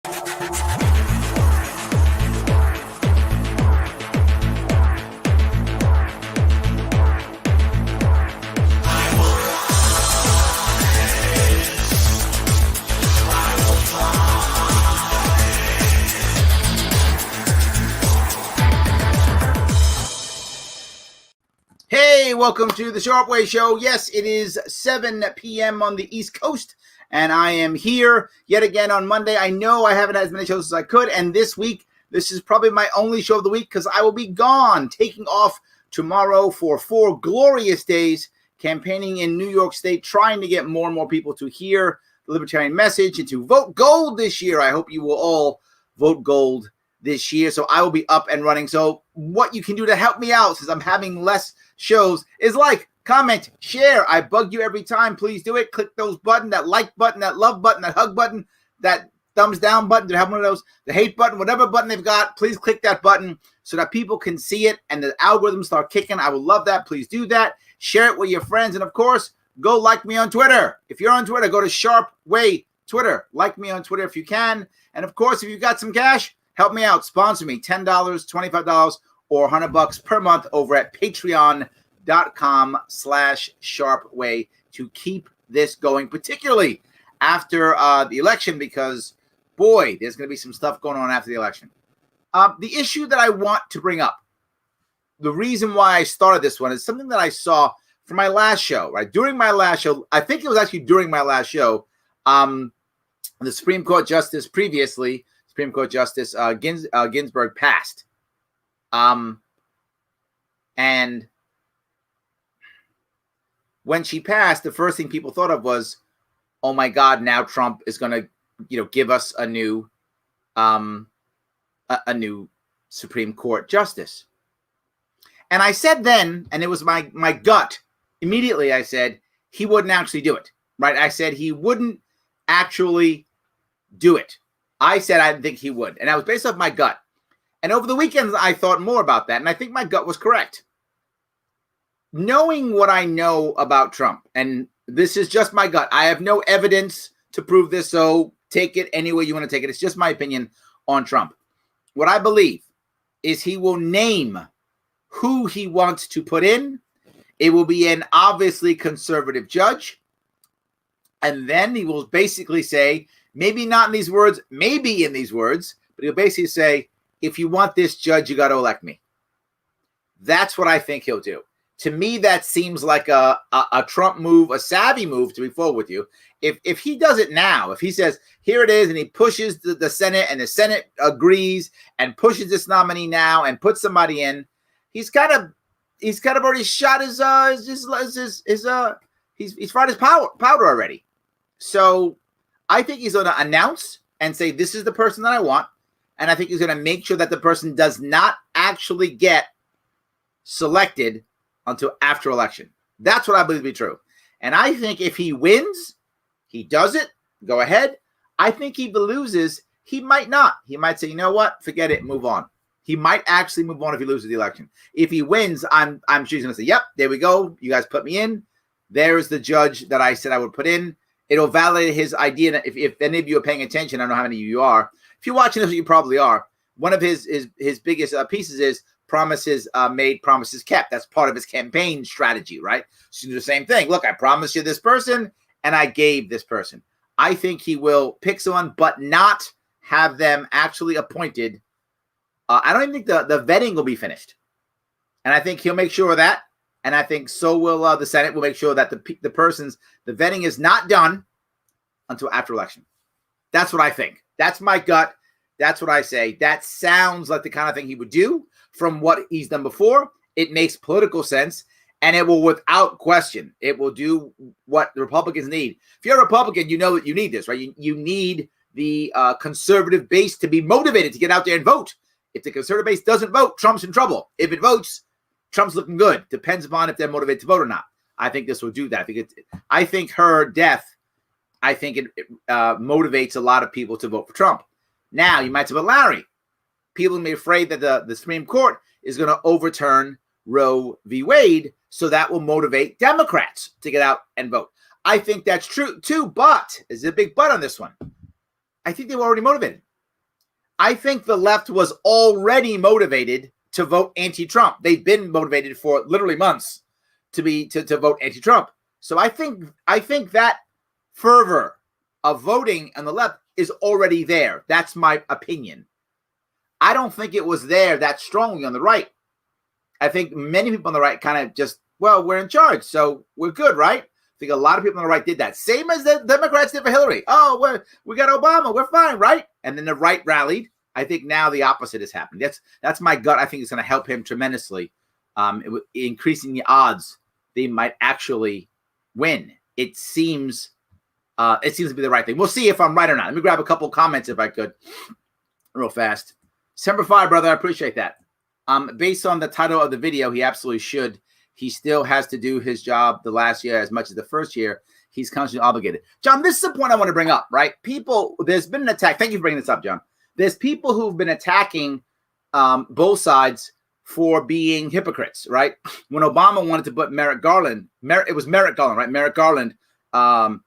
Hey, welcome to the Sharpe Way Show. Yes, it is 7 p.m. on the East Coast, and I am here yet again on Monday. I know I haven't had as many shows as I could, and this week, this is probably my only show of the week because I will be gone, taking off tomorrow for 4 glorious days, campaigning in New York State, trying to get more and more people to hear the libertarian message and to vote gold this year. I hope you will all vote gold this year. So I will be up and running. So what you can do to help me out, since I'm having less shows, is like, comment, share. I bug you every time. Please do it. Click those buttons, that like button, that love button, that hug button, that thumbs down button. Do they have one of those? The hate button, whatever button they've got, please click that button so that people can see it and the algorithms start kicking. I would love that. Please do that. Share it with your friends. And of course, go like me on Twitter. If you're on Twitter, go to Sharpe Way Twitter. Like me on Twitter if you can. And of course, if you've got some cash, help me out. Sponsor me. $10, $25, or $100 per month over at patreon.com/sharpeway to keep this going, particularly after the election, because, boy, there's going to be some stuff going on after the election. The issue that I want to bring up, the reason why I started this one, is something that I saw from my last show, right? During my last show, I think it was actually during my last show, the Supreme Court Justice previously, Supreme Court Justice Ginsburg passed. And when she passed, the first thing people thought of was, oh my God, now Trump is going to, give us a new Supreme Court justice. And I said then, and it was my gut, immediately I said, he wouldn't actually do it, right? I said he wouldn't actually do it. I said I didn't think he would. And that was based off my gut. And over the weekends, I thought more about that. And I think my gut was correct. Knowing what I know about Trump, and this is just my gut. I have no evidence to prove this, so take it any way you want to take it. It's just my opinion on Trump. What I believe is he will name who he wants to put in. It will be an obviously conservative judge. And then he will basically say, maybe not in these words, maybe in these words, but he'll basically say, if you want this judge, you got to elect me. That's what I think he'll do. To me, that seems like a Trump move, a savvy move, to be forward with you. If he does it now, if he says, here it is, and he pushes the Senate, and the Senate agrees and pushes this nominee now and puts somebody in, he's kind of already shot he's fried his powder already. So I think he's going to announce and say, this is the person that I want. And I think he's going to make sure that the person does not actually get selected until after election. That's what I believe to be true. And I think if he wins, he does it, go ahead. I think if he loses, he might not. He might say, you know what, forget it, move on. He might actually move on if he loses the election. If he wins, I'm sure he's going to say, yep, there we go. You guys put me in. There's the judge that I said I would put in. It'll validate his idea. If any of you are paying attention, I don't know how many of you are. If you're watching this, you probably are. One of his biggest pieces is promises made, promises kept. That's part of his campaign strategy, right? So you do the same thing. Look, I promised you this person, and I gave this person. I think he will pick someone, but not have them actually appointed. I don't even think the vetting will be finished. And I think he'll make sure of that. And I think so will the Senate will make sure that the vetting is not done until after election. That's what I think. That's my gut. That's what I say. That sounds like the kind of thing he would do from what he's done before. It makes political sense, and it will, without question, it will do what the Republicans need. If you're a Republican, you know that you need this, right? You need the conservative base to be motivated to get out there and vote. If the conservative base doesn't vote, Trump's in trouble. If it votes, Trump's looking good. Depends upon if they're motivated to vote or not. I think this will do that. I think her death, I think it motivates a lot of people to vote for Trump. Now, you might say, but Larry, people may be afraid that the Supreme Court is going to overturn Roe v. Wade, so that will motivate Democrats to get out and vote. I think that's true too, but there's a big but on this one. I think they were already motivated. I think the left was already motivated to vote anti-Trump. They've been motivated for literally months to vote anti-Trump. So I think that fervor of voting on the left is already there. That's my opinion. I don't think it was there that strongly on the right. I think many people on the right kind of just, well, we're in charge, so we're good, right? I think a lot of people on the right did that. Same as the Democrats did for Hillary. Oh, we got Obama, we're fine, right? And then the right rallied. I think now the opposite has happened. That's my gut. I think it's going to help him tremendously, increasing the odds they might actually win. It seems to be the right thing. We'll see if I'm right or not. Let me grab a couple comments if I could, real fast. Semper Fi, brother, I appreciate that. Based on the title of the video, he absolutely should. He still has to do his job the last year as much as the first year. He's constantly obligated. John, this is the point I want to bring up, right? There's been an attack. Thank you for bringing this up, John. There's people who've been attacking both sides for being hypocrites, right? When Obama wanted to put Merrick Garland, it was Merrick Garland, right? Merrick Garland, about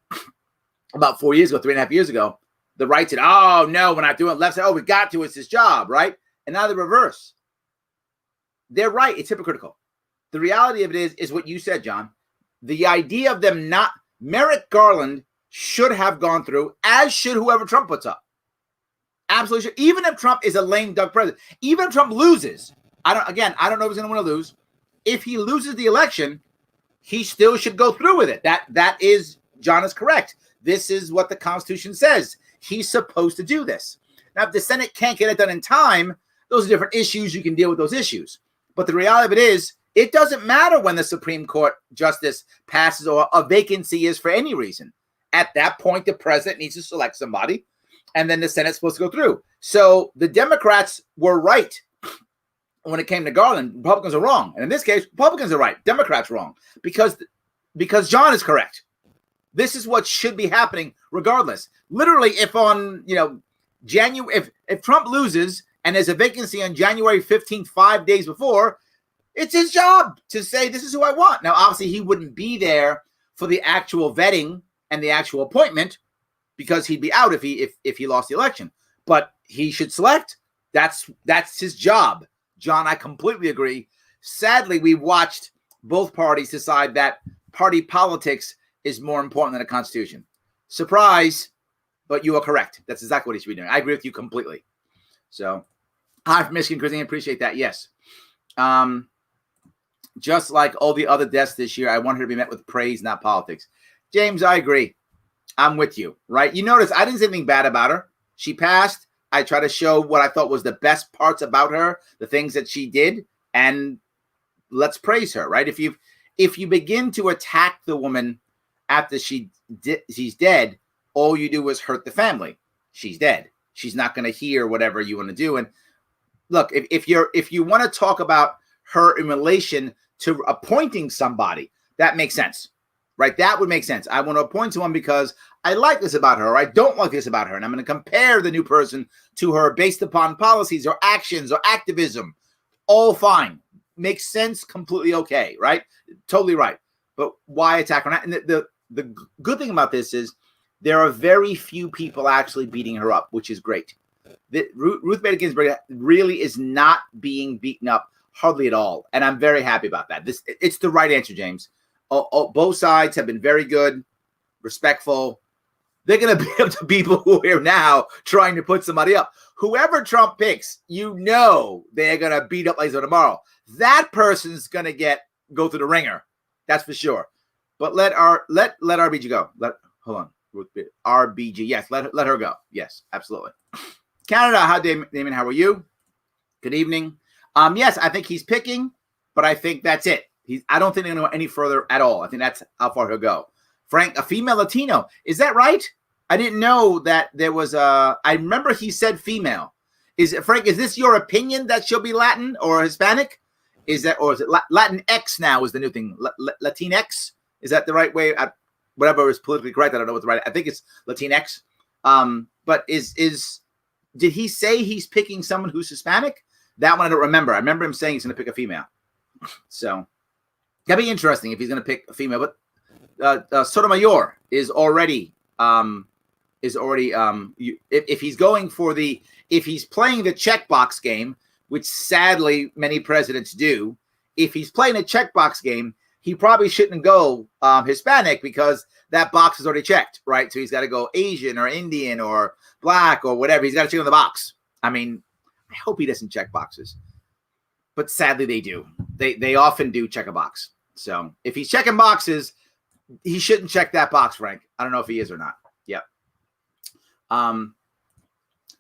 4 years ago, 3.5 years ago, the right said, oh, no, we're not doing it. Left said, oh, we got to. It's his job, right? And now the reverse. They're right. It's hypocritical. The reality of it is what you said, John. The idea of them not – Merrick Garland should have gone through, as should whoever Trump puts up. Absolutely should. Even if Trump is a lame duck president, even if Trump loses, I don't know if he's going to win or lose. If he loses the election, he still should go through with it. That is, John is correct. This is what the Constitution says. He's supposed to do this. Now, if the Senate can't get it done in time, those are different issues. You can deal with those issues. But the reality of it is, it doesn't matter when the Supreme Court justice passes or a vacancy is for any reason. At that point, the president needs to select somebody, and then the Senate's supposed to go through. So the Democrats were right when it came to Garland. Republicans are wrong. And in this case, Republicans are right. Democrats wrong. Because John is correct. This is what should be happening regardless. Literally, if on, January, if Trump loses and there's a vacancy on January 15th, 5 days before, it's his job to say, this is who I want. Now, obviously, he wouldn't be there for the actual vetting and the actual appointment because he'd be out if he lost the election. But he should select. That's his job. John, I completely agree. Sadly, we watched both parties decide that party politics is more important than the Constitution. Surprise, but you are correct. That's exactly what he should be doing. I agree with you completely. So, hi from Michigan, Christine. I appreciate that. Yes. Just like all the other deaths this year, I want her to be met with praise, not politics. James, I agree. I'm with you, right? You notice I didn't say anything bad about her. She passed. I try to show what I thought was the best parts about her, the things that she did, and let's praise her, right? If you begin to attack the woman after she's dead, all you do is hurt the family. She's dead. She's not going to hear whatever you want to do. And look, if you want to talk about her in relation to appointing somebody, that makes sense, right? That would make sense. I want to appoint someone because I like this about her, or I don't like this about her, and I'm going to compare the new person to her based upon policies or actions or activism. All fine. Makes sense. Completely okay, right? Totally right. But why attack her? And the good thing about this is there are very few people actually beating her up, which is great. Ruth Bader Ginsburg really is not being beaten up hardly at all, and I'm very happy about that. It's the right answer, James. Both sides have been very good, respectful. They're going to be up to people who are here now trying to put somebody up. Whoever Trump picks, they're going to beat up like tomorrow. That person's going to go through the ringer. That's for sure. But let RBG go. Hold on. RBG. Yes, let her go. Yes, absolutely. Canada, hi, Damon. How are you? Good evening. Yes, I think he's picking, but I think that's it. I don't think they're going to go any further at all. I think that's how far he'll go. Frank, a female Latino. Is that right? I didn't know that there was I remember he said female. Frank, is this your opinion that she'll be Latin or Hispanic? Is it Latin X now is the new thing? Latinx? Is that the right way? Whatever is politically correct. I don't know what's the right. I think it's Latinx. But did he say he's picking someone who's Hispanic? That one I don't remember. I remember him saying he's going to pick a female. So that'd be interesting if he's going to pick a female. But Sotomayor is already is already if he's going for if he's playing the checkbox game, which sadly many presidents do, if he's playing a checkbox game, he probably shouldn't go Hispanic because that box is already checked, right? So he's got to go Asian or Indian or black or whatever. He's got to check on the box. I mean, I hope he doesn't check boxes, but sadly they do. They often do check a box. So if he's checking boxes, he shouldn't check that box, Frank. I don't know if he is or not. Yep.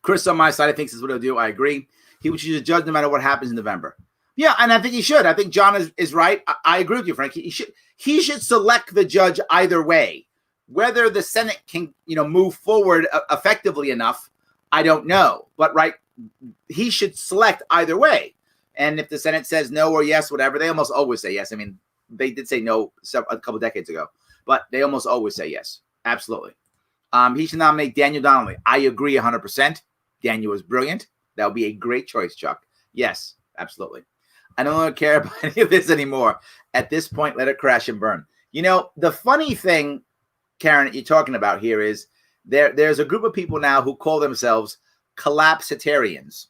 Chris on my side, I think this is what he'll do. I agree. He would choose a judge no matter what happens in November. Yeah, and I think he should. I think John is right. I agree with you, Frank. He should select the judge either way. Whether the Senate can, move forward effectively enough, I don't know. But right, he should select either way. And if the Senate says no or yes, whatever, they almost always say yes. I mean, they did say no a couple decades ago, but they almost always say yes. Absolutely. He should nominate Daniel Donnelly. I agree 100%. Daniel is brilliant. That would be a great choice, Chuck. Yes, absolutely. I don't care about any of this anymore. At this point, let it crash and burn. The funny thing, Karen, that you're talking about here is there's a group of people now who call themselves collapsitarians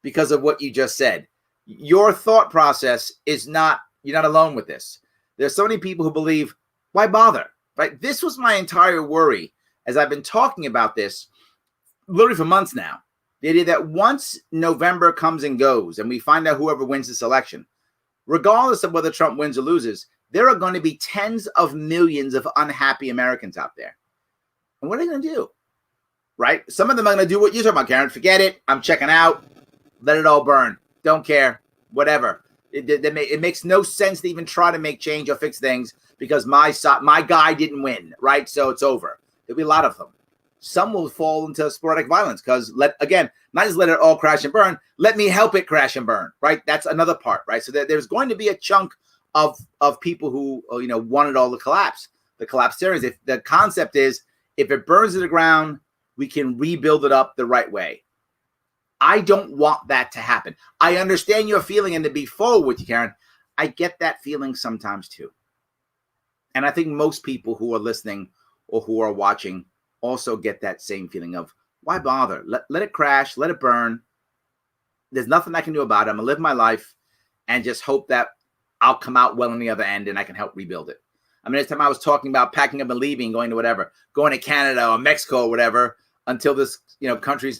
because of what you just said. Your thought process is not, you're not alone with this. There's so many people who believe, why bother? Right? This was my entire worry as I've been talking about this literally for months now. The idea that once November comes and goes and we find out whoever wins this election, regardless of whether Trump wins or loses, there are going to be tens of millions of unhappy Americans out there. And what are they going to do? Right? Some of them are going to do what you're talking about, Karen. Forget it. I'm checking out. Let it all burn. Don't care. Whatever. It makes no sense to even try to make change or fix things because my guy didn't win, right? So it's over. There'll be a lot of them. Some will fall into sporadic violence because not just let it all crash and burn. Let me help it crash and burn, right? That's another part, right? So there's going to be a chunk of people who wanted all to collapse. The collapsitarians. If the concept is if it burns to the ground, we can rebuild it up the right way. I don't want that to happen. I understand your feeling, and to be forward with you, Karen, I get that feeling sometimes too. And I think most people who are listening or who are watching also get that same feeling of why bother? Let it crash, let it burn. There's nothing I can do about it. I'm gonna live my life and just hope that I'll come out well on the other end and I can help rebuild it. I mean, this time I was talking about packing up and leaving, going to Canada or Mexico or whatever, until this country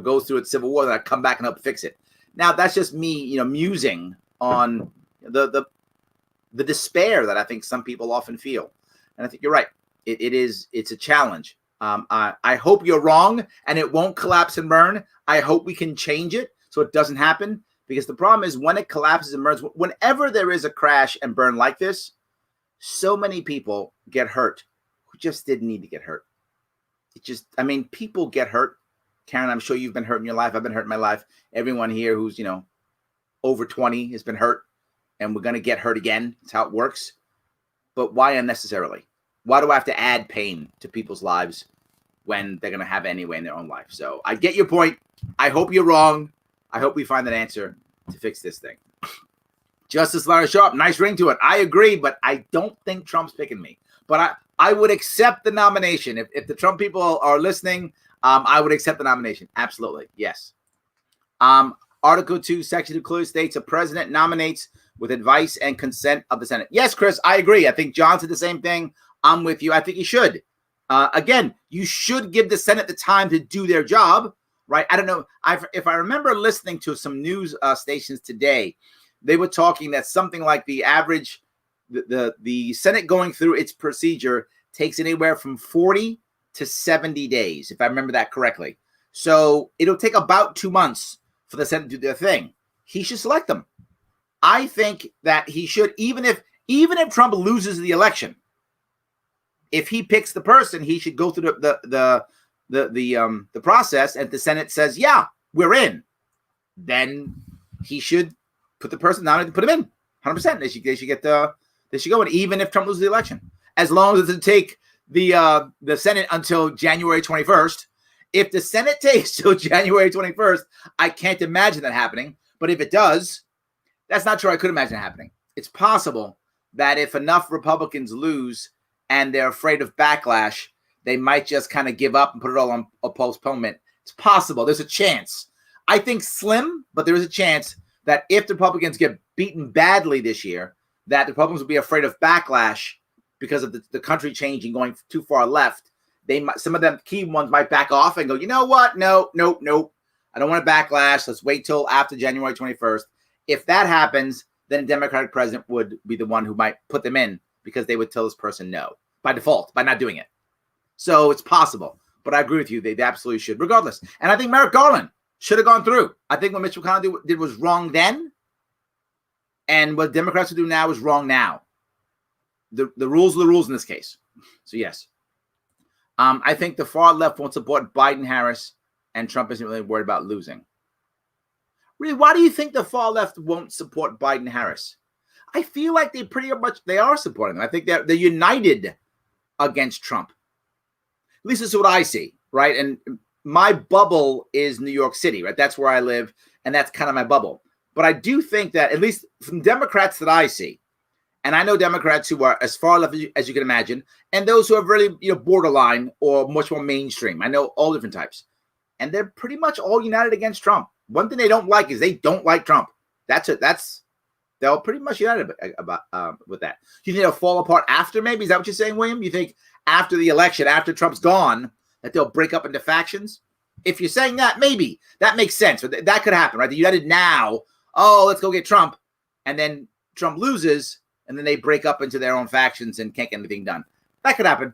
goes through its civil war, then I come back and help fix it. Now that's just me, musing on the despair that I think some people often feel, and I think you're right. It's a challenge. I hope you're wrong and it won't collapse and burn. I hope we can change it so it doesn't happen, because the problem is when it collapses and burns, whenever there is a crash and burn like this, so many people get hurt who just didn't need to get hurt. People get hurt. Karen, I'm sure you've been hurt in your life. I've been hurt in my life. Everyone here who's, over 20 has been hurt, and we're going to get hurt again. That's how it works. But why unnecessarily? Why do I have to add pain to people's lives when they're going to have it anyway in their own life? So I get your point. I hope you're wrong. I hope we find an answer to fix this thing. Justice Larry Sharpe, nice ring to it. I agree, but I don't think Trump's picking me. But I would accept the nomination. If the Trump people are listening, I would accept the nomination. Absolutely. Yes. Article 2, Section 2 clearly states a president nominates with advice and consent of the Senate. Yes, Chris, I agree. I think John said the same thing. I'm with you. I think he should. Again, you should give the Senate the time to do their job, right? I don't know. If I remember listening to some news stations today, they were talking that something like the average, the Senate going through its procedure takes anywhere from 40 to 70 days, if I remember that correctly. So it'll take about 2 months for the Senate to do their thing. He should select them. I think that he should, even if Trump loses the election, if he picks the person, he should go through the process, and the Senate says, yeah, we're in, then he should put the person down and put him in 100%. They should go in, even if Trump loses the election, as long as it doesn't take the Senate until January 21st. If the Senate takes till January 21st, I can't imagine that happening. But if it does, that's not true. I could imagine it happening. It's possible that if enough Republicans lose and they're afraid of backlash, they might just kind of give up and put it all on a postponement. It's possible. There's a chance. I think slim, but there is a chance that if the Republicans get beaten badly this year, that the Republicans will be afraid of backlash because of the country changing, going too far left. They might, some of them key ones might back off and go, you know what? No. I don't want to backlash. Let's wait till after January 21st. If that happens, then a Democratic president would be the one who might put them in because they would tell this person no by default, by not doing it. So it's possible. But I agree with you. They absolutely should, regardless. And I think Merrick Garland should have gone through. I think what Mitch McConnell did was wrong then. And what Democrats will do now is wrong now. The rules are the rules in this case. So, yes. I think the far left won't support Biden, Harris, and Trump isn't really worried about losing. Really, why do you think the far left won't support Biden, Harris? I feel like they are supporting them. I think they're united against Trump. At least this is what I see, right? And my bubble is New York City, right? That's where I live, and that's kind of my bubble. But I do think that, at least from Democrats that I see, and I know Democrats who are as far left as you can imagine, and those who are really borderline or much more mainstream. I know all different types. And they're pretty much all united against Trump. One thing they don't like is they don't like Trump. That's it. They're all pretty much united about with that. You think they'll fall apart after, maybe? Is that what you're saying, William? You think after the election, after Trump's gone, that they'll break up into factions? If you're saying that, maybe. That makes sense. That could happen, right? They're united now. Oh, let's go get Trump. And then Trump loses, and then they break up into their own factions and can't get anything done. That could happen.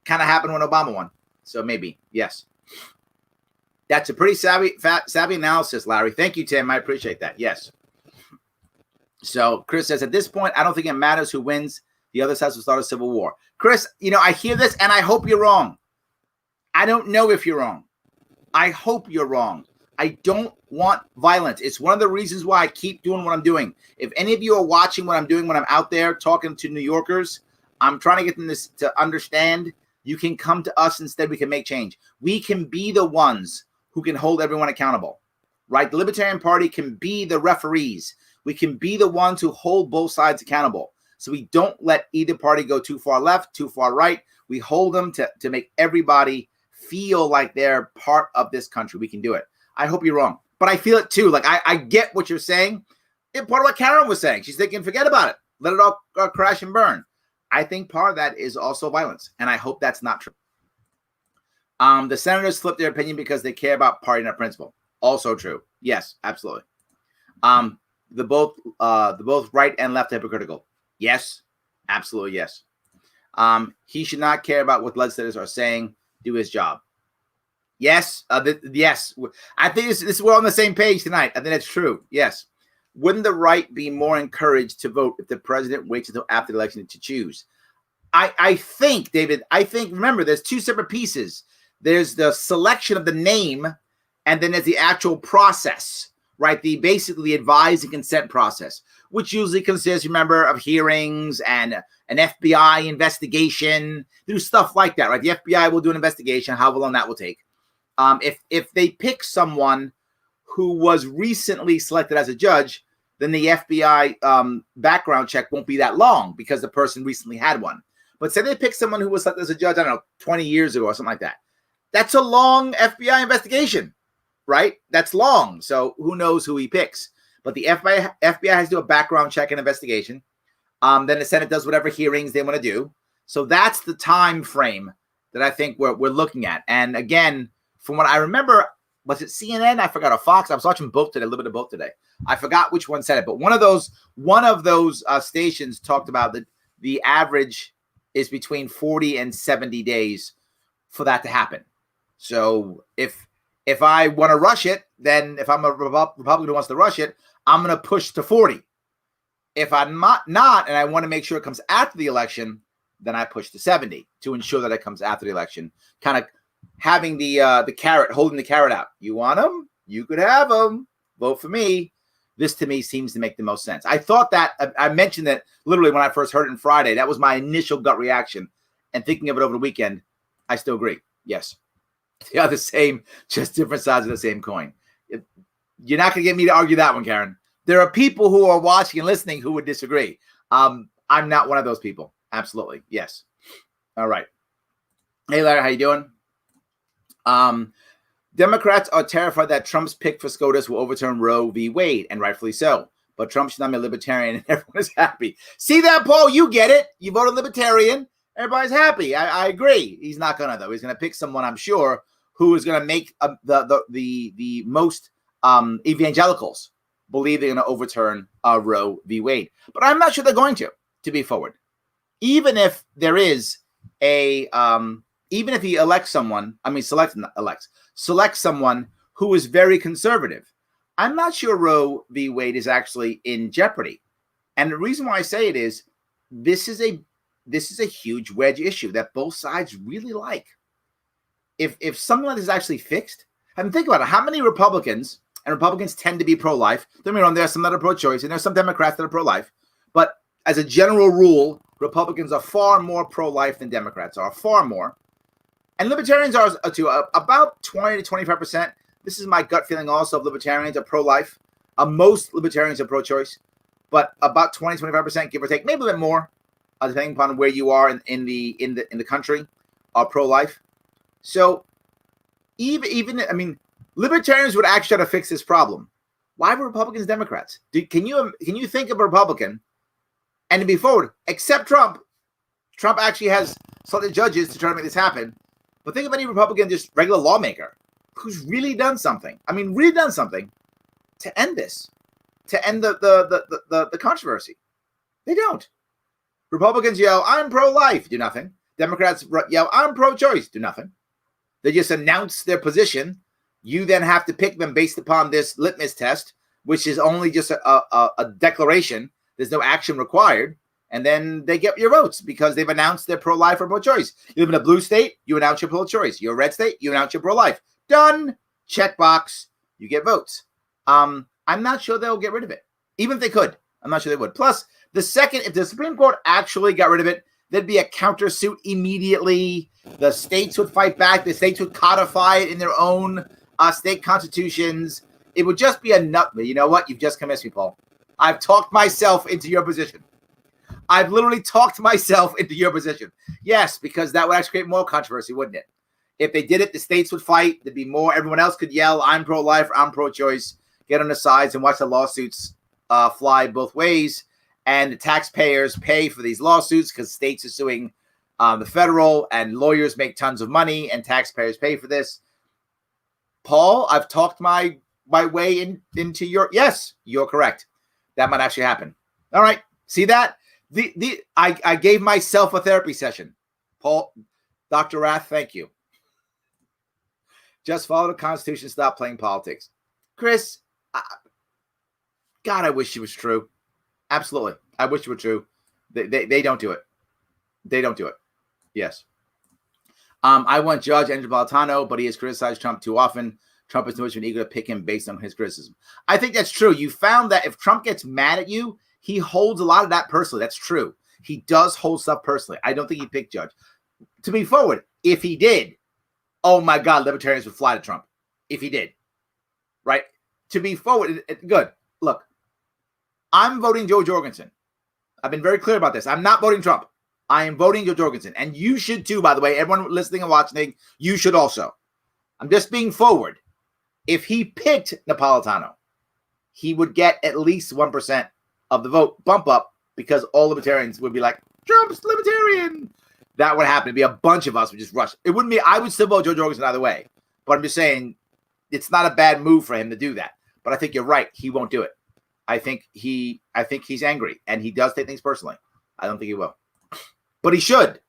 Kind of happened when Obama won. So maybe, yes. That's a pretty savvy analysis, Larry. Thank you, Tim. I appreciate that. Yes. So Chris says, at this point, I don't think it matters who wins. The other side will start a civil war. Chris, I hear this, and I hope you're wrong. I don't know if you're wrong. I hope you're wrong. I don't want violence. It's one of the reasons why I keep doing what I'm doing. If any of you are watching what I'm doing when I'm out there talking to New Yorkers, I'm trying to get them to understand. You can come to us instead. We can make change. We can be the ones who can hold everyone accountable, right? The Libertarian Party can be the referees. We can be the ones who hold both sides accountable. So we don't let either party go too far left, too far right. We hold them to make everybody feel like they're part of this country. We can do it. I hope you're wrong, but I feel it too. Like I get what you're saying. And part of what Karen was saying, she's thinking, forget about it. Let it all crash and burn. I think part of that is also violence, and I hope that's not true. The senators flip their opinion because they care about party, not principle. Also true. Yes, absolutely. The both right and left are hypocritical. Yes, absolutely yes. He should not care about what legislators are saying. Do his job. Yes, yes. I think this we're on the same page tonight. I think that's true. Yes. Wouldn't the right be more encouraged to vote if the president waits until after the election to choose? I think, David, remember, there's two separate pieces. There's the selection of the name, and then there's the actual process, right? Basically the advise and consent process, which usually consists, remember, of hearings and an FBI investigation. They do stuff like that, right? The FBI will do an investigation, however long that will take. If they pick someone who was recently selected as a judge, then the FBI background check won't be that long because the person recently had one. But say they pick someone who was selected as a judge, I don't know, 20 years ago or something like that. That's a long FBI investigation, right? That's long. So who knows who he picks? But the FBI has to do a background check and investigation. Then the Senate does whatever hearings they want to do. So that's the time frame that I think we're looking at. And again, from what I remember, was it CNN? I forgot, or Fox. I was watching both today, a little bit of both today. I forgot which one said it, but one of those stations talked about that the average is between 40 and 70 days for that to happen. So if I want to rush it, then if I'm a Republican who wants to rush it, I'm going to push to 40. If I'm not, and I want to make sure it comes after the election, then I push to 70 to ensure that it comes after the election. Kind of having the carrot, holding the carrot out. You want them? You could have them. Vote for me. This to me seems to make the most sense. I thought that I mentioned that literally when I first heard it on Friday. That was my initial gut reaction. And thinking of it over the weekend, I still agree. Yes. They are the same, just different sides of the same coin. You're not going to get me to argue that one, Karen. There are people who are watching and listening who would disagree. I'm not one of those people. Absolutely. Yes. All right. Hey, Larry, how you doing? Democrats are terrified that Trump's pick for SCOTUS will overturn Roe v. Wade, and rightfully so. But Trump should not be a libertarian, and everyone is happy. See that, Paul? You get it. You voted libertarian. Everybody's happy. I agree. He's not gonna though. He's gonna pick someone, I'm sure, who is gonna make the most evangelicals believe they're gonna overturn Roe v. Wade. But I'm not sure they're going to be forward. Even if there is a even if he elects someone, select someone who is very conservative, I'm not sure Roe v. Wade is actually in jeopardy. And the reason why I say it is this is a huge wedge issue that both sides really like. If something like this is actually fixed, I mean, think about it. How many Republicans, and Republicans tend to be pro-life, don't get me wrong, there are some that are pro-choice, and there are some Democrats that are pro-life, but as a general rule, Republicans are far more pro-life than Democrats are, far more. And libertarians are too, about 20 to 25%. This is my gut feeling also of libertarians are pro-life. Most libertarians are pro-choice, but about 20, 25%, give or take, maybe a bit more, depending upon where you are in the country, are pro-life. So even I mean, libertarians would actually try to fix this problem. Why were Republicans Democrats? Can you think of a Republican and to be forward, except Trump? Trump actually has selected judges to try to make this happen. But think of any Republican, just regular lawmaker, who's really done something. I mean, really done something to end this, to end the controversy. They don't. Republicans yell, "I'm pro-life," do nothing. Democrats yell, "I'm pro-choice," do nothing. They just announce their position. You then have to pick them based upon this litmus test, which is only just a declaration. There's no action required. And then they get your votes because they've announced they're pro-life or pro-choice. You live in a blue state, you announce your pro-choice. You're a red state, you announce your pro-life. Done. Checkbox. You get votes. I'm not sure they'll get rid of it. Even if they could, I'm not sure they would. Plus, if the Supreme Court actually got rid of it, there'd be a countersuit immediately. The states would fight back. The states would codify it in their own state constitutions. It would just be a nut. You know what? You've just convinced me, Paul. I've talked myself into your position. I've literally talked myself into your position. Yes, because that would actually create more controversy, wouldn't it? If they did it, the states would fight. There'd be more. Everyone else could yell, "I'm pro-life," or "I'm pro-choice." Get on the sides and watch the lawsuits fly both ways. And the taxpayers pay for these lawsuits because states are suing the federal, and lawyers make tons of money, and taxpayers pay for this. Paul, I've talked my way into your. Yes, you're correct. That might actually happen. All right, see that? I gave myself a therapy session. Paul, Dr. Rath, thank you. Just follow the Constitution. Stop playing politics. Chris, God, I wish it was true. Absolutely. I wish it were true. They don't do it. They don't do it. Yes. I want Judge Andrew Napolitano, but he has criticized Trump too often. Trump is too much of an ego to pick him based on his criticism. I think that's true. You found that if Trump gets mad at you, he holds a lot of that personally. That's true. He does hold stuff personally. I don't think he'd pick Judge. To be forward, if he did, oh my God, libertarians would fly to Trump. If he did. Right? To be forward, good. Look, I'm voting Joe Jorgensen. I've been very clear about this. I'm not voting Trump. I am voting Joe Jorgensen. And you should too, by the way. Everyone listening and watching, you should also. I'm just being forward. If he picked Napolitano, he would get at least 1% of the vote bump up because all libertarians would be like, Trump's libertarian. That would happen. It'd be a bunch of us would just rush. It wouldn't be, I would still vote Joe Jorgensen either way. But I'm just saying it's not a bad move for him to do that. But I think you're right. He won't do it. I think he's angry and he does take things personally. I don't think he will. But he should.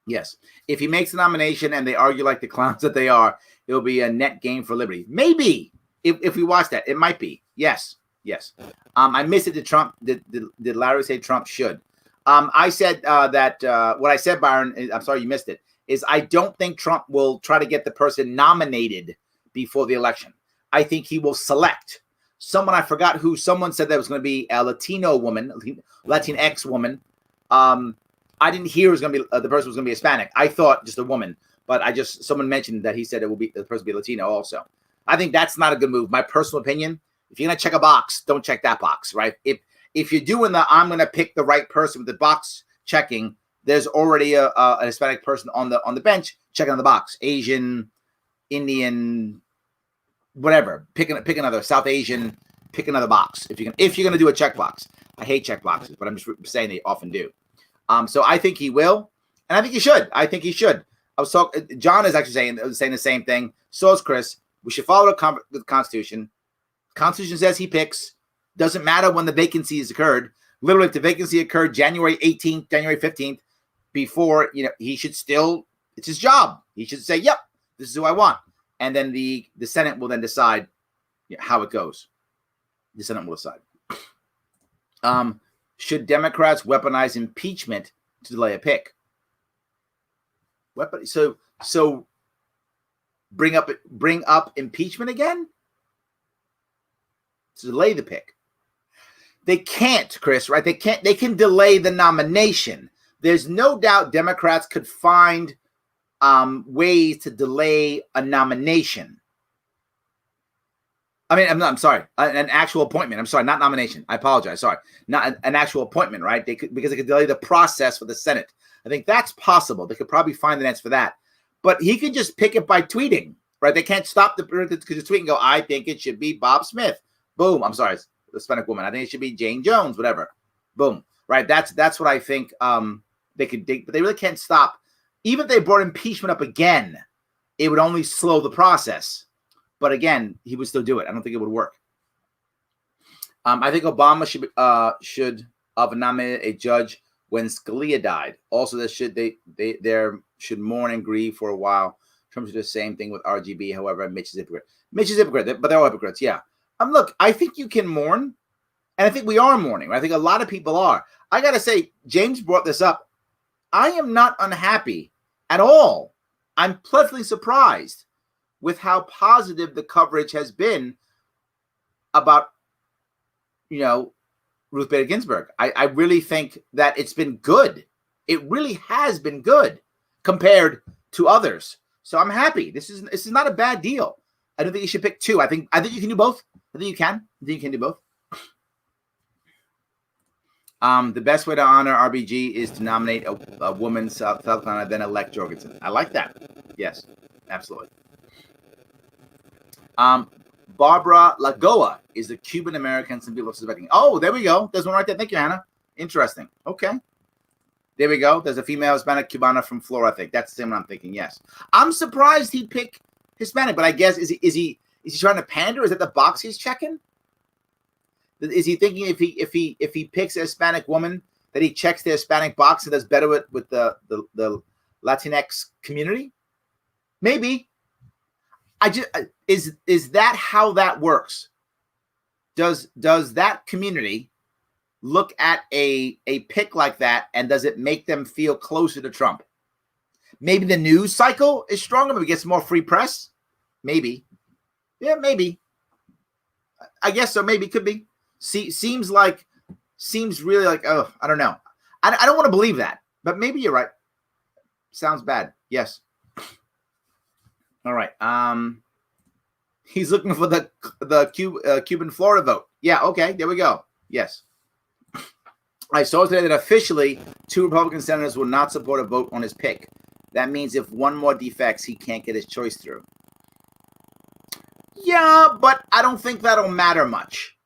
Yes. If he makes the nomination and they argue like the clowns that they are, it'll be a net gain for liberty. Maybe if we watch that, it might be. Yes. Yes. I missed it. Did Trump? Did Larry say Trump should? I said that what I said, Byron. I'm sorry you missed it. Is I don't think Trump will try to get the person nominated before the election. I think he will select someone. I forgot who. Someone said that was going to be a Latino woman, Latinx woman. I didn't hear it was going to be the person was going to be Hispanic. I thought just a woman, but someone mentioned that he said it will be the person will be Latino also. I think that's not a good move. My personal opinion. If you're going to check a box, don't check that box, right? If you're doing the I'm going to pick the right person with the box checking, there's already a Hispanic person on the bench checking on the box. Asian, Indian, whatever. Pick another South Asian. Pick another box if you're gonna do a checkbox. I hate checkboxes, but I'm just saying they often do. So I think he will, and I think he should. I was talking. John is actually saying the same thing. So is Chris. We should follow the Constitution. The Constitution says he picks. Doesn't matter when the vacancy has occurred. Literally, if the vacancy occurred January 18th, January 15th, before, he should still, it's his job. He should say, yep, this is who I want. And then the Senate will then decide how it goes. The Senate will decide. Should Democrats weaponize impeachment to delay a pick? So bring up impeachment again to delay the pick. They can't, Chris, right? They can delay the nomination. There's no doubt Democrats could find ways to delay a nomination. I mean, I'm sorry, an actual appointment. I'm sorry, not nomination. I apologize. Sorry, not an actual appointment, right? Because they could delay the process for the Senate. I think that's possible. They could probably find an answer for that. But he could just pick it by tweeting, right? They can't stop the tweet and go, I think it should be Bob Smith. Boom. I'm sorry, Hispanic woman. I think it should be Jane Jones, whatever. Boom. Right. That's what I think they could dig, but they really can't stop. Even if they brought impeachment up again, it would only slow the process. But again, he would still do it. I don't think it would work. I think Obama should have nominated a judge when Scalia died. Also, they should mourn and grieve for a while. Trump should do the same thing with RGB. However, Mitch is a hypocrite. But they're all hypocrites. Yeah. Look, I think you can mourn, and I think we are mourning. I think a lot of people are. I got to say, James brought this up. I am not unhappy at all. I'm pleasantly surprised with how positive the coverage has been about, Ruth Bader Ginsburg. I really think that it's been good. It really has been good compared to others. So I'm happy. This is not a bad deal. I don't think you should pick two. I think you can do both. I think you can do both. The best way to honor RBG is to nominate a woman, South Carolina, then elect Jorgensen. I like that. Yes, absolutely. Barbara Lagoa is the Cuban American some people are suspecting. Oh, there we go. There's one right there. Thank you, Hannah. Interesting. Okay. There we go. There's a female Hispanic Cubana from Florida, I think. That's the same one I'm thinking, yes. I'm surprised he'd pick Hispanic, but I guess is he trying to pander? Is that the box he's checking? Is he thinking if he picks a Hispanic woman that he checks the Hispanic box and does better with the Latinx community? Maybe. Is that how that works? Does that community look at a pick like that and does it make them feel closer to Trump? Maybe the news cycle is stronger. Maybe it gets more free press. Maybe. Yeah, maybe. I guess so. Maybe. Could be. Seems really like, oh, I don't know. I don't want to believe that, but maybe you're right. Sounds bad. Yes. All right. He's looking for the Cuban Florida vote. Yeah. Okay. There we go. Yes. I saw today that officially 2 Republican senators will not support a vote on his pick. That means if one more defects, he can't get his choice through. Yeah, but I don't think that'll matter much.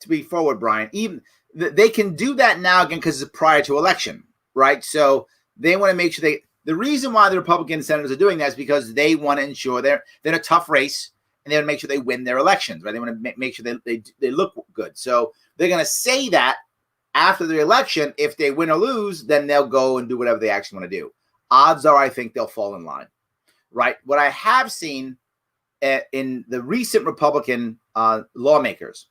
To be forward, Brian, even they can do that now again because it's prior to election, right? So they want to make sure the reason why the Republican senators are doing that is because they want to ensure they're in a tough race and they want to make sure they win their elections, right? They want to make sure they look good. So they're going to say that after the election, if they win or lose, then they'll go and do whatever they actually want to do. Odds are, I think they'll fall in line, right? What I have seen in the recent Republican lawmakers,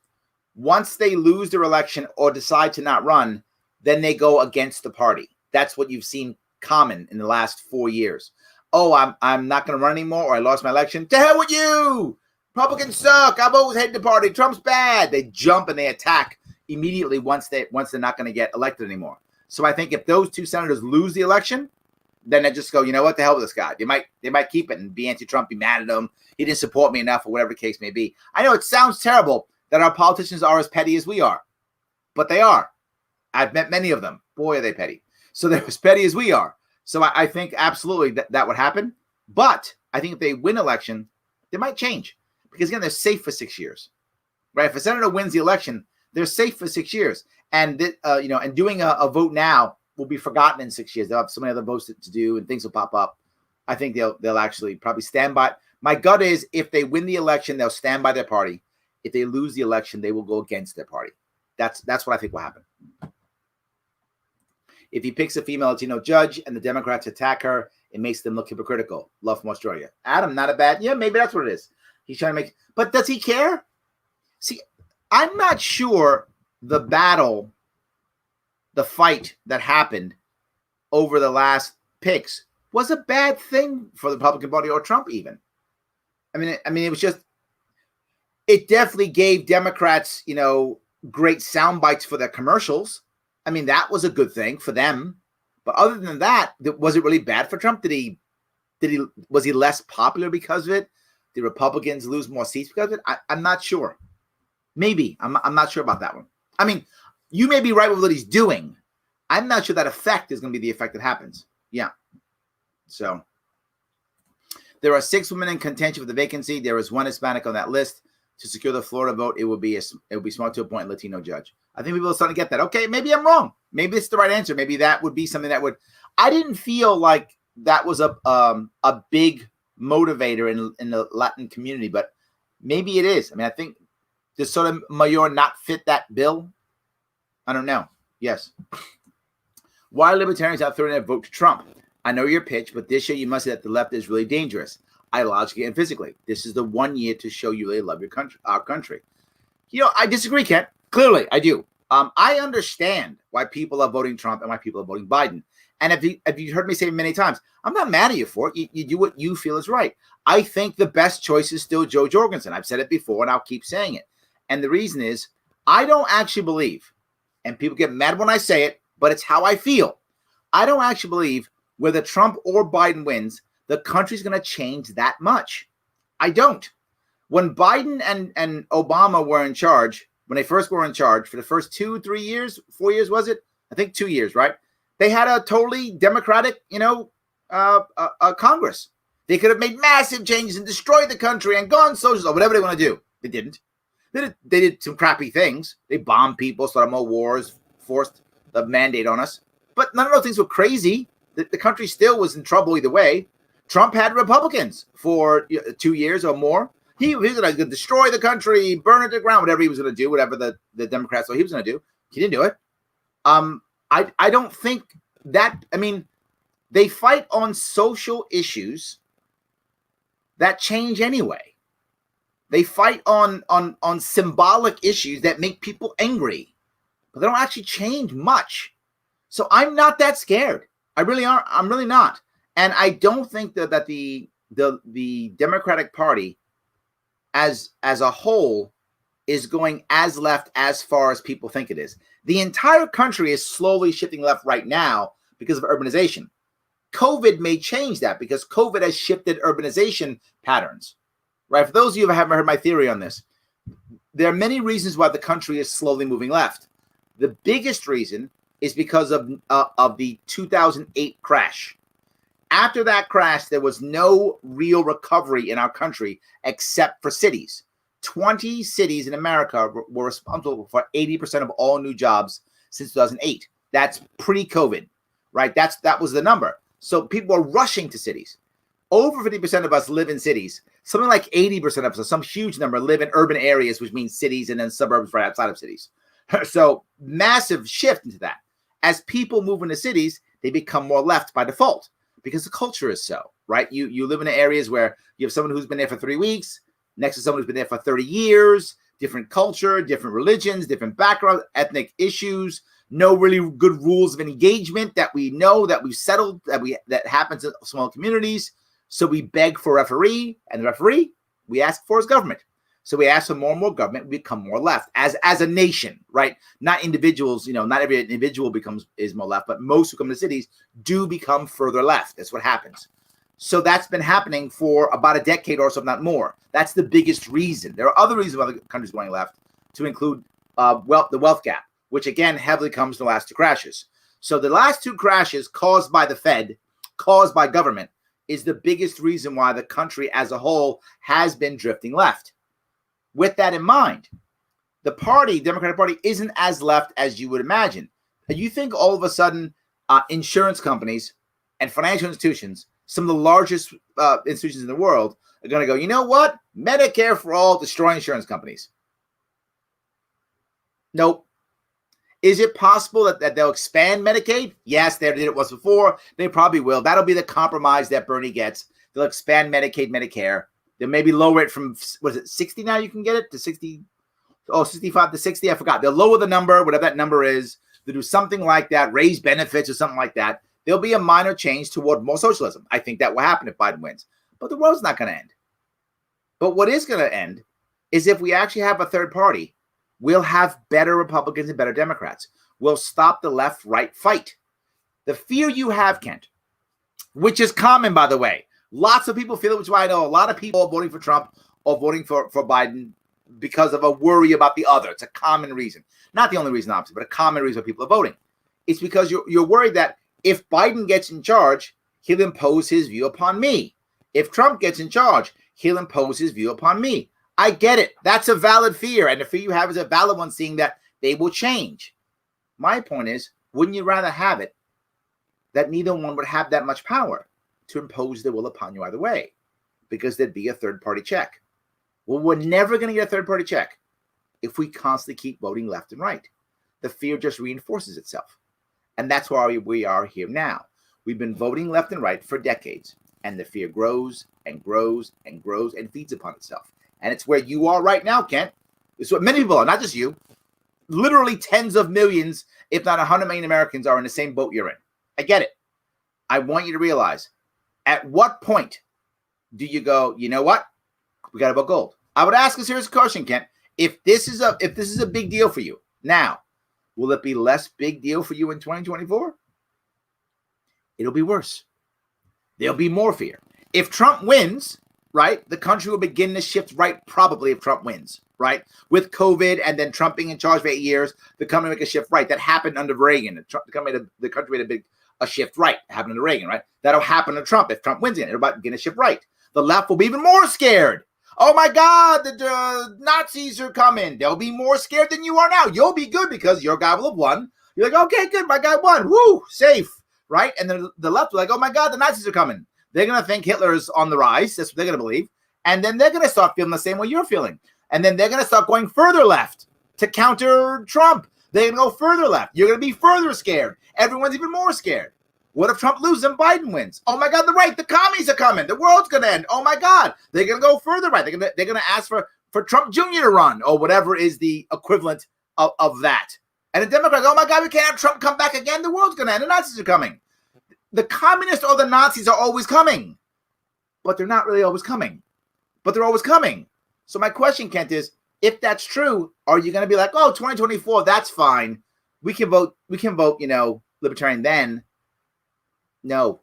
once they lose their election or decide to not run, then they go against the party. That's what you've seen common in the last 4 years. Oh, I'm not going to run anymore, or I lost my election. To hell with you! Republicans suck. I've always hated the party. Trump's bad. They jump and they attack immediately once they're not going to get elected anymore. So I think if those 2 senators lose the election, then they just go, you know what, the hell with this guy. They might keep it and be anti-Trump, be mad at him. He didn't support me enough, or whatever the case may be. I know it sounds terrible that our politicians are as petty as we are, but they are. I've met many of them. Boy, are they petty. So they're as petty as we are. So I think absolutely that would happen. But I think if they win election, they might change. Because again, they're safe for 6 years. Right? If a senator wins the election, they're safe for 6 years. And and doing a vote now will be forgotten in 6 years. They'll have so many other votes to do and things will pop up. I think they'll actually probably stand by. My gut is if they win the election, they'll stand by their party. If they lose the election, they will go against their party. That's what I think will happen. If he picks a female Latino judge and the Democrats attack her, it makes them look hypocritical. Love from Australia. Adam, not a bad. Yeah, maybe that's what it is. He's trying to make. But does he care? See, I'm not sure the fight that happened over the last picks was a bad thing for the Republican Party or Trump even. I mean, it was just. It definitely gave Democrats, great sound bites for their commercials. I mean, that was a good thing for them. But other than that, was it really bad for Trump? Was he less popular because of it? Did Republicans lose more seats because of it? I'm not sure. Maybe. I'm not sure about that one. I mean, you may be right with what he's doing. I'm not sure that effect is going to be the effect that happens. Yeah. So there are 6 women in contention for the vacancy. There is 1 Hispanic on that list. To secure the Florida vote, it would be smart to appoint a Latino judge. I think people are starting to get that. Okay, maybe I'm wrong. Maybe it's the right answer. Maybe that would be something that would. I didn't feel like that was a big motivator in the Latin community, but maybe it is. I mean, I think does Sotomayor not fit that bill? I don't know. Yes. Why are libertarians out throwing their vote to Trump? I know your pitch, but this year you must say that the left is really dangerous, ideologically and physically. This is the one year to show you they love your country, our country. I disagree, Kent. Clearly, I do. I understand why people are voting Trump and why people are voting Biden. And if you heard me say many times, I'm not mad at you for it. You do what you feel is right. I think the best choice is still Joe Jorgensen. I've said it before, and I'll keep saying it. And the reason is I don't actually believe, and people get mad when I say it, but it's how I feel. I don't actually believe whether Trump or Biden wins, the country's going to change that much. I don't. When Biden and Obama were in charge, when they first were in charge for the first 2-3 years, 4 years, was it? I think 2 years, right? They had a totally Democratic, Congress. They could have made massive changes and destroyed the country and gone socialist or whatever they want to do. They didn't. They did some crappy things. They bombed people, started more wars, forced the mandate on us. But none of those things were crazy. The country still was in trouble either way. Trump had Republicans for 2 years or more. He was going to destroy the country, burn it to the ground, whatever he was going to do, whatever the Democrats thought he was going to do. He didn't do it. I don't think that, they fight on social issues that change anyway. They fight on symbolic issues that make people angry, but they don't actually change much. So I'm not that scared. I really aren't. I'm really not. And I don't think that the Democratic Party as a whole is going as left as far as people think it is. The entire country is slowly shifting left right now because of urbanization. COVID may change that because COVID has shifted urbanization patterns, right? For those of you who haven't heard my theory on this, there are many reasons why the country is slowly moving left. The biggest reason is because of the 2008 crash. After that crash, there was no real recovery in our country except for cities. 20 cities in America were responsible for 80% of all new jobs since 2008. That's pre-COVID, right? That was the number. So people are rushing to cities. Over 50% of us live in cities. Something like 80% of us, some huge number, live in urban areas, which means cities and then suburbs right outside of cities. So massive shift into that. As people move into cities, they become more left by default because the culture is so, right? You live in areas where you have someone who's been there for 3 weeks, next to someone who's been there for 30 years, different culture, different religions, different backgrounds, ethnic issues, no really good rules of engagement that we know, that we've settled, that happens in small communities. So we beg for a referee, and the referee we ask for is government. So we ask for more and more government, we become more left as a nation, right? Not individuals, not every individual is more left, but most who come to cities do become further left. That's what happens. So that's been happening for about a decade or so, not more. That's the biggest reason. There are other reasons why the country's going left, to include the wealth gap, which again heavily comes in the last 2 crashes. So the last two crashes caused by the Fed, caused by government, is the biggest reason why the country as a whole has been drifting left. With that in mind, the party, Democratic Party, isn't as left as you would imagine. You think all of a sudden insurance companies and financial institutions, some of the largest institutions in the world, are going to go, you know what? Medicare for all, destroy insurance companies. Nope. Is it possible that they'll expand Medicaid? Yes, they did it once before. They probably will. That'll be the compromise that Bernie gets. They'll expand Medicaid, Medicare. They'll maybe lower it from, what is it, 60 now you can get it? To 60? Oh, 65 to 60? I forgot. They'll lower the number, whatever that number is. They'll do something like that, raise benefits or something like that. There'll be a minor change toward more socialism. I think that will happen if Biden wins. But the world's not going to end. But what is going to end is if we actually have a third party, we'll have better Republicans and better Democrats. We'll stop the left-right fight. The fear you have, Kent, which is common, by the way. Lots of people feel it, which is why I know a lot of people are voting for Trump or voting for Biden because of a worry about the other. It's a common reason. Not the only reason, obviously, but a common reason why people are voting. It's because you're worried that if Biden gets in charge, he'll impose his view upon me. If Trump gets in charge, he'll impose his view upon me. I get it. That's a valid fear. And the fear you have is a valid one, seeing that they will change. My point is, wouldn't you rather have it that neither one would have that much power to impose their will upon you either way? Because there'd be a third-party check. Well, we're never going to get a third-party check if we constantly keep voting left and right. The fear just reinforces itself. And that's why we are here now. We've been voting left and right for decades. And the fear grows and grows and grows and feeds upon itself. And it's where you are right now, Kent. It's what many people are, not just you. Literally tens of millions, if not 100 million Americans are in the same boat you're in. I get it. I want you to realize, at what point do you go, you know what? We got to vote gold. I would ask a serious question, Kent. If this is a big deal for you now, will it be less big deal for you in 2024? It'll be worse. There'll be more fear. If Trump wins, right, the country will begin to shift right, probably if Trump wins, right? With COVID and then Trump being in charge for 8 years, the country make a shift right. That happened under Reagan. The country made a shift right. It happened under Reagan, right? That'll happen to Trump if Trump wins again. It'll begin to shift right. The left will be even more scared. Oh my God, the Nazis are coming. They'll be more scared than you are now. You'll be good because your guy will have won. You're like, okay, good, my guy won. Woo, safe, right? And then the left will like, oh my God, the Nazis are coming. They're going to think Hitler's on the rise. That's what they're going to believe. And then they're going to start feeling the same way you're feeling. And then they're going to start going further left to counter Trump. They're going to go further left. You're going to be further scared. Everyone's even more scared. What if Trump loses and Biden wins? Oh my God, the right, the commies are coming. The world's going to end. Oh my God, they're going to go further right. They're going to ask for Trump Jr. to run or whatever is the equivalent of that. And the Democrats, oh my God, we can't have Trump come back again. The world's going to end. The Nazis are coming. The communists or the Nazis are always coming, but they're not really always coming. But they're always coming. So my question, Kent, is if that's true, are you going to be like, oh, 2024, that's fine. We can vote, libertarian then. No.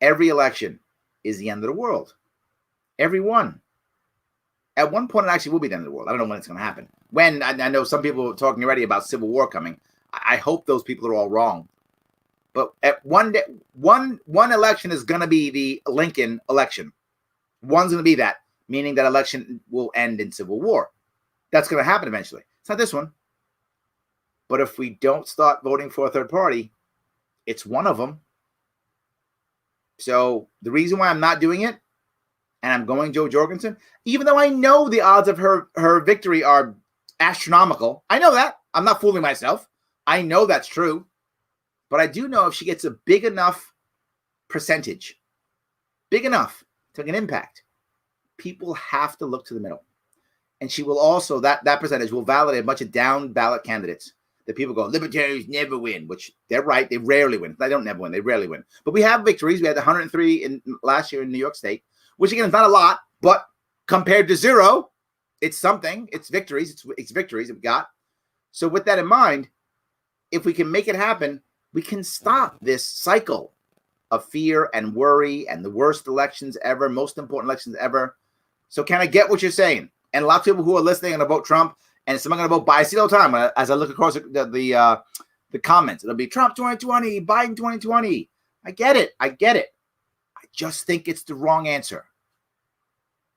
Every election is the end of the world. Every one. At one point, it actually will be the end of the world. I don't know when it's going to happen. When, I know some people are talking already about civil war coming. I hope those people are all wrong. But at one day, one election is going to be the Lincoln election. One's going to be that, meaning that election will end in civil war. That's going to happen eventually. It's not this one. But if we don't start voting for a third party, it's one of them. So the reason why I'm not doing it, and I'm going Jo Jorgensen, even though I know the odds of her victory are astronomical. I know that. I'm not fooling myself. I know that's true. But I do know if she gets a big enough percentage, big enough to make an impact, people have to look to the middle. And she will also, that percentage will validate a bunch of down ballot candidates that people go, libertarians never win, which they're right. They rarely win. They don't never win. They rarely win. But we have victories. We had 103 last year in New York State, which again is not a lot, but compared to zero, it's something. It's victories. It's victories that we got. So with that in mind, if we can make it happen, we can stop this cycle of fear and worry and the worst elections ever, most important elections ever. So can I get what you're saying? And a lot of people who are listening are going to vote Trump, and some are going to vote Biden. I see it all the time as I look across the the comments. It'll be Trump 2020, Biden 2020. I get it. I just think it's the wrong answer.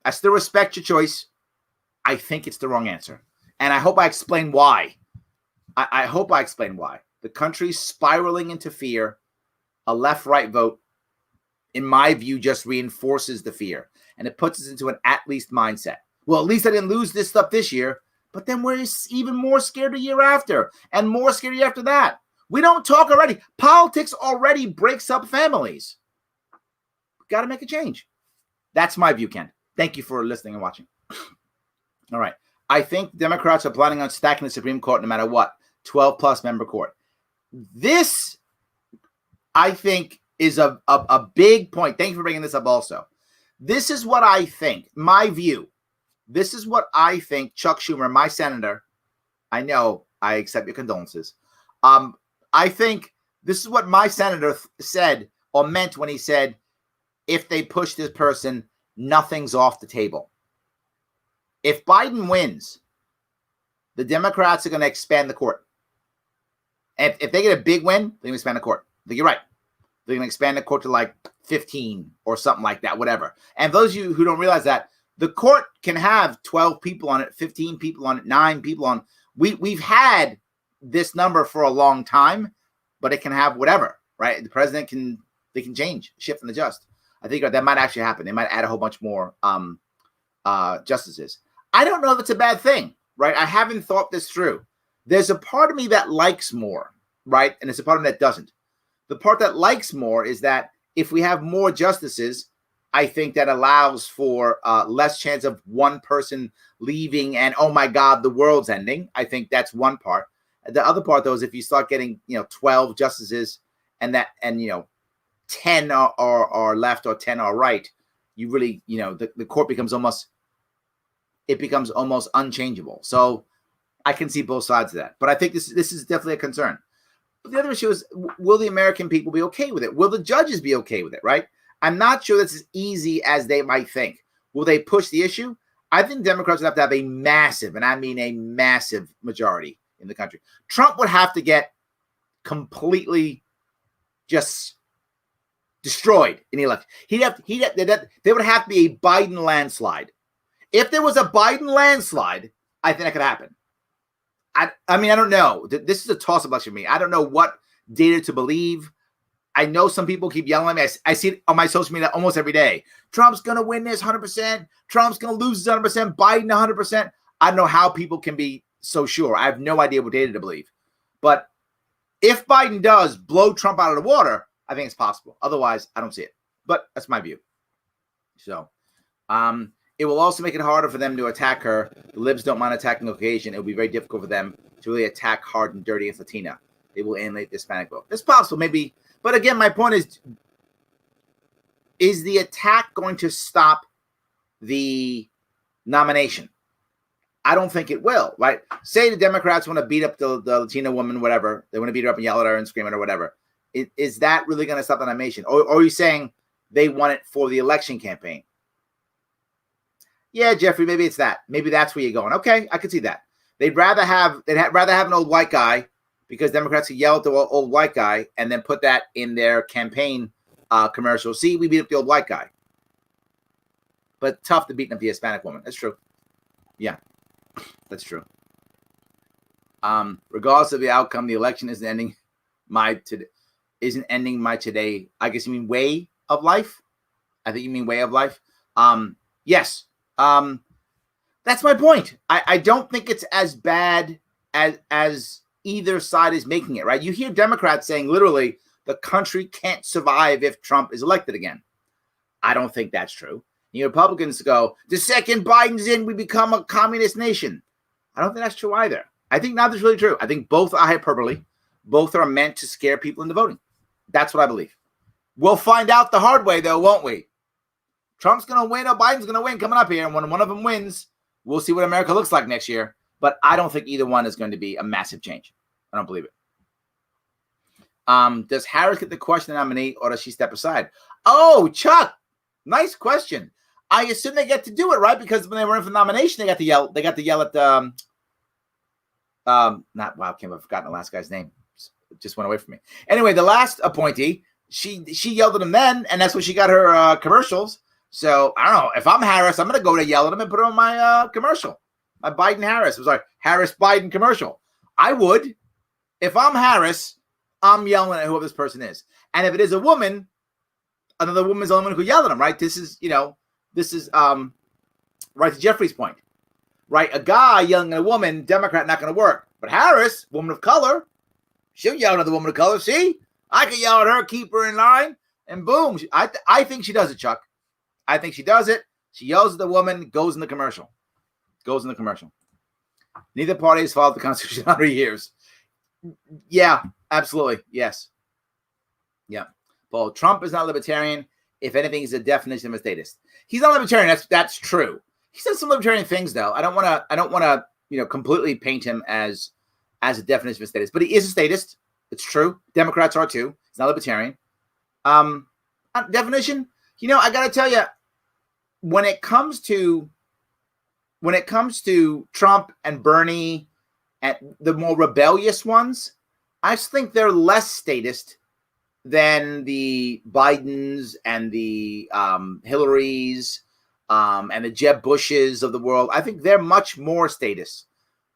I still respect your choice. I think it's the wrong answer. And I hope I explain why. I hope I explain why. The country's spiraling into fear. A left-right vote, in my view, just reinforces the fear. And it puts us into an at-least mindset. Well, at least I didn't lose this stuff this year. But then we're even more scared the year after. And more scared the year after that. We don't talk already. Politics already breaks up families. Got to make a change. That's my view, Ken. Thank you for listening and watching. All right. I think Democrats are planning on stacking the Supreme Court no matter what. 12-plus member court. This, I think, is a big point. Thank you for bringing this up also. This is what I think, my view. This is what I think Chuck Schumer, my senator, I know, I accept your condolences. I think this is what my senator said or meant when he said, if they push this person, nothing's off the table. If Biden wins, the Democrats are going to expand the court. And if they get a big win, they're going to expand the court. I think you're right. They're going to expand the court to like 15 or something like that, whatever. And those of you who don't realize that, the court can have 12 people on it, 15 people on it, 9 people on it. We've had this number for a long time, but it can have whatever, right? The president they can change, shift, and adjust. I think that might actually happen. They might add a whole bunch more justices. I don't know if it's a bad thing, right? I haven't thought this through. There's a part of me that likes more, right? And there's a part of me that doesn't. The part that likes more is that if we have more justices, I think that allows for less chance of one person leaving and, oh my God, the world's ending. I think that's one part. The other part, though, is if you start getting, 12 justices and 10 are left or 10 are right, you really, the court becomes almost unchangeable. So I can see both sides of that. But I think this is definitely a concern. But the other issue is, will the American people be okay with it? Will the judges be okay with it, right? I'm not sure that's as easy as they might think. Will they push the issue? I think Democrats would have to have a massive, and I mean a massive majority in the country. Trump would have to get completely just destroyed in the election. There would have to be a Biden landslide. If there was a Biden landslide, I think that could happen. I mean, I don't know. This is a toss-up election for me. I don't know what data to believe. I know some people keep yelling at me. I see it on my social media almost every day. Trump's going to win this 100%. Trump's going to lose this 100%. Biden 100%. I don't know how people can be so sure. I have no idea what data to believe. But if Biden does blow Trump out of the water, I think it's possible. Otherwise, I don't see it. But that's my view. So, it will also make it harder for them to attack her. The libs don't mind attacking occasion. It will be very difficult for them to really attack hard and dirty as Latina. They will alienate the Hispanic vote. It's possible, maybe. But again, my point is the attack going to stop the nomination? I don't think it will, right? Say the Democrats want to beat up the Latina woman, whatever. They want to beat her up and yell at her and scream at her, whatever. Is that really going to stop the nomination? Or are you saying they want it for the election campaign? Yeah, Jeffrey, maybe it's that. Maybe that's where you're going. Okay, I could see that. They'd rather have an old white guy, because Democrats could yell at the old white guy and then put that in their campaign commercial. See, we beat up the old white guy. But tough to beat up the Hispanic woman. That's true. Yeah, that's true. Regardless of the outcome, the election isn't ending my today. I guess you mean way of life? I think you mean way of life. Yes. That's my point. I don't think it's as bad as either side is making it, right? You hear Democrats saying literally the country can't survive if Trump is elected again. I don't think that's true. You Republicans go, the second Biden's in, we become a communist nation. I don't think that's true either. I think neither's really true. I think both are hyperbole. Both are meant to scare people into voting. That's what I believe. We'll find out the hard way, though, won't we? Trump's going to win or Biden's going to win coming up here. And when one of them wins, we'll see what America looks like next year. But I don't think either one is going to be a massive change. I don't believe it. Does Harris get the question to nominate, or does she step aside? Oh, Chuck, nice question. I assume they get to do it, right? Because when they were in for nomination, they got to yell. They got to yell at I've forgotten the last guy's name. It just went away from me. Anyway, the last appointee, she yelled at him then, and that's when she got her commercials. So I don't know. If I'm Harris, I'm going to go to yell at him and put it on my commercial. My Biden-Harris. I'm sorry, Harris-Biden commercial. I would. If I'm Harris, I'm yelling at whoever this person is. And if it is a woman, another woman's the only one who yelled at him, right? This is right to Jeffrey's point. Right? A guy yelling at a woman, Democrat, not going to work. But Harris, woman of color, she'll yell at the woman of color. See? I can yell at her, keep her in line, and boom. I think she does it, Chuck. I think she does it. She yells at the woman, goes in the commercial. Neither party has followed the Constitution 100 years. Yeah, absolutely. Yes. Yeah. Well, Trump is not libertarian. If anything, he's a definition of a statist. He's not libertarian. That's true. He says some libertarian things, though. I don't want to completely paint him as a definition of a statist, but he is a statist. It's true. Democrats are too. He's not libertarian. Definition. I got to tell you, when it comes to Trump and Bernie and the more rebellious ones, I just think they're less statist than the Bidens and the Hillarys and the Jeb Bushes of the world. I think they're much more statist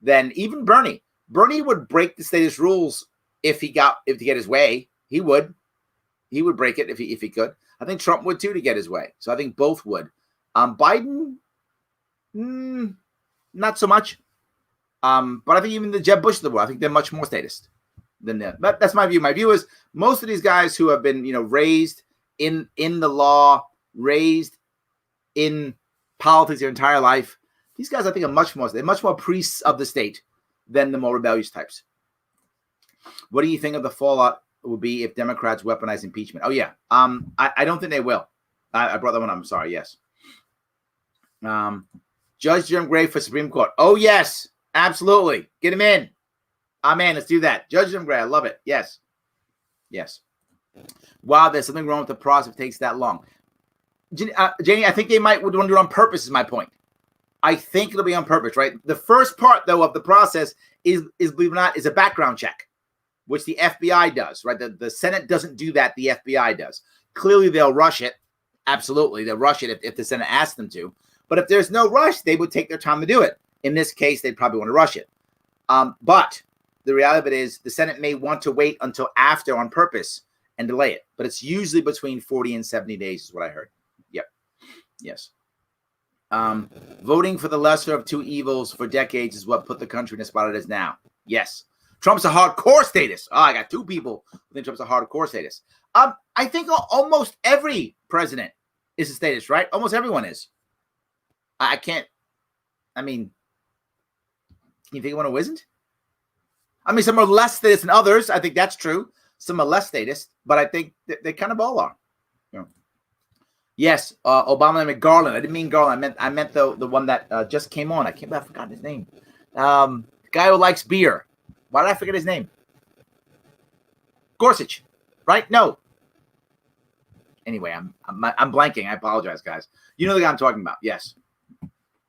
than even Bernie. Bernie would break the statist rules if to get his way. He would break it if he could. I think Trump would too to get his way. So I think both would. Biden, not so much. But I think even the Jeb Bush of the world, I think they're much more statist than them. But that's my view. My view is most of these guys who have been, raised in the law, raised in politics their entire life, these guys I think are they're much more priests of the state than the more rebellious types. What do you think of the fallout will be if Democrats weaponize impeachment? Oh yeah. I don't think they will. I brought that one up. I'm sorry. Yes. Judge Jim Gray for Supreme Court. Oh yes, absolutely. Get him in. Amen. Let's do that. Judge Jim Gray. I love it. Yes. Wow, there's something wrong with the process if it takes that long. Janie, I think they might want to do it on purpose is my point. I think it'll be on purpose, right? The first part, though, of the process is believe it or not, is a background check, which the FBI does, right? The Senate doesn't do that. The FBI does. Clearly, they'll rush it. Absolutely. They'll rush it if the Senate asks them to. But if there's no rush, they would take their time to do it. In this case, they'd probably want to rush it. But the reality of it is the Senate may want to wait until after on purpose and delay it. But it's usually between 40 and 70 days is what I heard. Yep. Yes. Voting for the lesser of two evils for decades is what put the country in the spot it is now. Yes. Trump's a hardcore statist. Oh, I got two people who think Trump's a hardcore statist. I think almost every president is a statist, right? Almost everyone is. Can you think of one who isn't? Some are less statist than others. I think that's true. Some are less statist, but I think they kind of all are. Yes, Obama and Garland. I didn't mean Garland. I meant the one that just came on. I forgot his name. Guy who likes beer. Why did I forget his name? Gorsuch, right? No. Anyway, I'm blanking. I apologize, guys. You know the guy I'm talking about. Yes,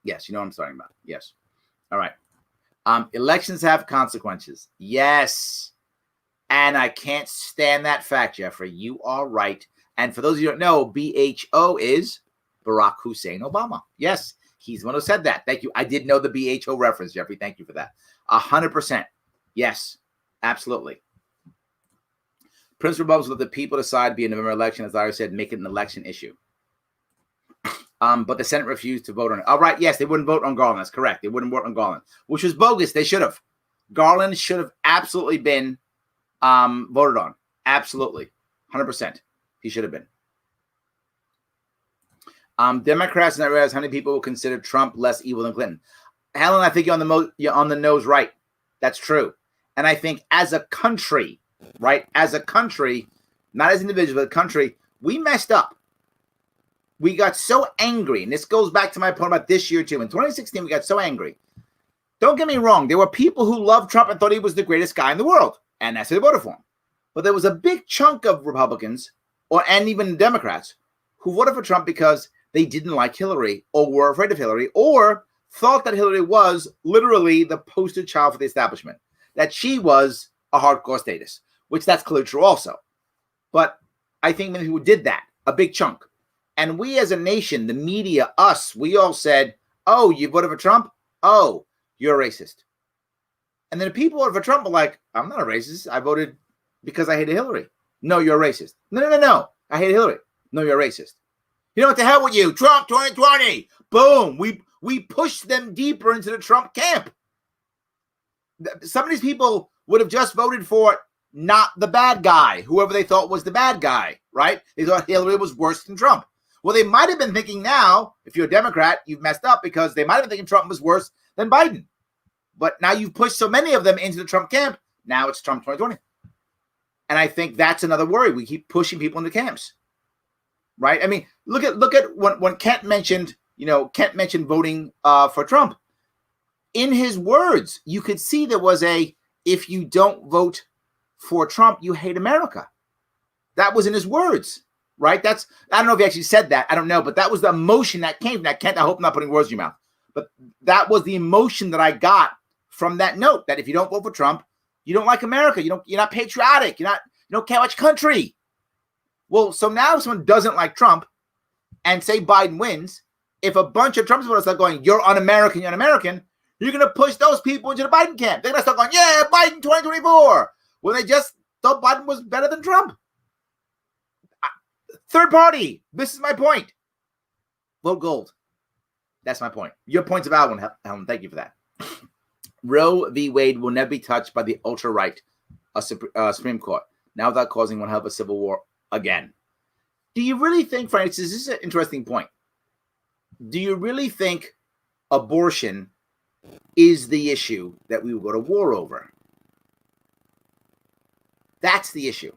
you know what I'm talking about. Yes. All right. Elections have consequences. Yes. And I can't stand that fact, Jeffrey. You are right. And for those of you who don't know, BHO is Barack Hussein Obama. Yes, he's the one who said that. Thank you. I did know the BHO reference, Jeffrey. Thank you for that. 100%. Yes, absolutely. Principal Republicans let the people decide be a November election, as Larry said, make it an election issue. But the Senate refused to vote on it. All right, yes, they wouldn't vote on Garland. That's correct. They wouldn't vote on Garland, which was bogus. They should have. Garland should have absolutely been voted on. Absolutely. 100%. He should have been. Democrats not realize how many people will consider Trump less evil than Clinton. Helen, I think you're on the nose right. That's true. And I think as a country, right, as a country, not as individuals, but a country, we messed up. We got so angry, and this goes back to my point about this year too. In 2016, we got so angry. Don't get me wrong. There were people who loved Trump and thought he was the greatest guy in the world, and that's why they voted for him. But there was a big chunk of Republicans and even Democrats who voted for Trump because they didn't like Hillary or were afraid of Hillary or thought that Hillary was literally the poster child for the establishment, that she was a hardcore statist, which that's clearly true also. But I think many people did that, a big chunk. And we as a nation, the media, us, we all said, oh, you voted for Trump? Oh, you're a racist. And then the people who voted for Trump were like, I'm not a racist. I voted because I hated Hillary. No, you're a racist. No. I hate Hillary. No, you're a racist. You know what the hell with you? Trump 2020. Boom. We pushed them deeper into the Trump camp. Some of these people would have just voted for not the bad guy, whoever they thought was the bad guy, right? They thought Hillary was worse than Trump. Well, they might have been thinking now, if you're a Democrat, you've messed up because they might have been thinking Trump was worse than Biden. But now you've pushed so many of them into the Trump camp. Now it's Trump 2020. And I think that's another worry. We keep pushing people into camps, right? I mean, look at when Kent mentioned voting for Trump. In his words, you could see there was if you don't vote for Trump, you hate America. That was in his words, right? I don't know if he actually said that. I don't know, but that was the emotion that came from that. Kent, I hope I'm not putting words in your mouth, but that was the emotion that I got from that note, that if you don't vote for Trump, you don't like America. You're not patriotic. You don't care about your country. Well, so now if someone doesn't like Trump and say Biden wins, if a bunch of Trump supporters start going, you're un-American, you're going to push those people into the Biden camp. They're going to start going, yeah, Biden 2024. When they just thought Biden was better than Trump. Third party. This is my point. Vote gold. That's my point. Your point's a valid one, Helen. Thank you for that. Roe v. Wade will never be touched by the ultra-right Supreme Court, now without causing one hell of a civil war again. Do you really think, Francis, this is an interesting point. Do you really think abortion is the issue that we will go to war over? That's the issue.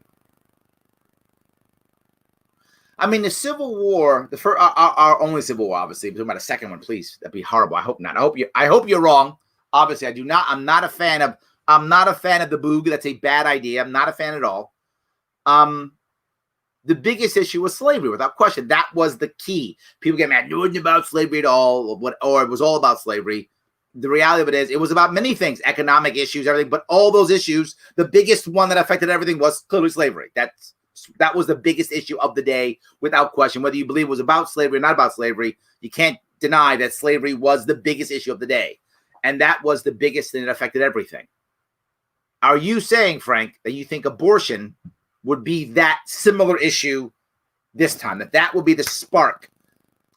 I mean, the Civil War, the first, our only Civil War, obviously. We're talking about a second one, please. That'd be horrible. I hope not. I hope you're wrong. Obviously, I do not. I'm not a fan of the boog. That's a bad idea. I'm not a fan at all. The biggest issue was slavery, without question. That was the key. People get mad. It wasn't about slavery at all, or it was all about slavery. The reality of it is, it was about many things, economic issues, everything. But all those issues, the biggest one that affected everything was clearly slavery. That was the biggest issue of the day, without question. Whether you believe it was about slavery or not about slavery, you can't deny that slavery was the biggest issue of the day. And that was the biggest thing that affected everything. Are you saying, Frank, that you think abortion would be that similar issue this time? That would be the spark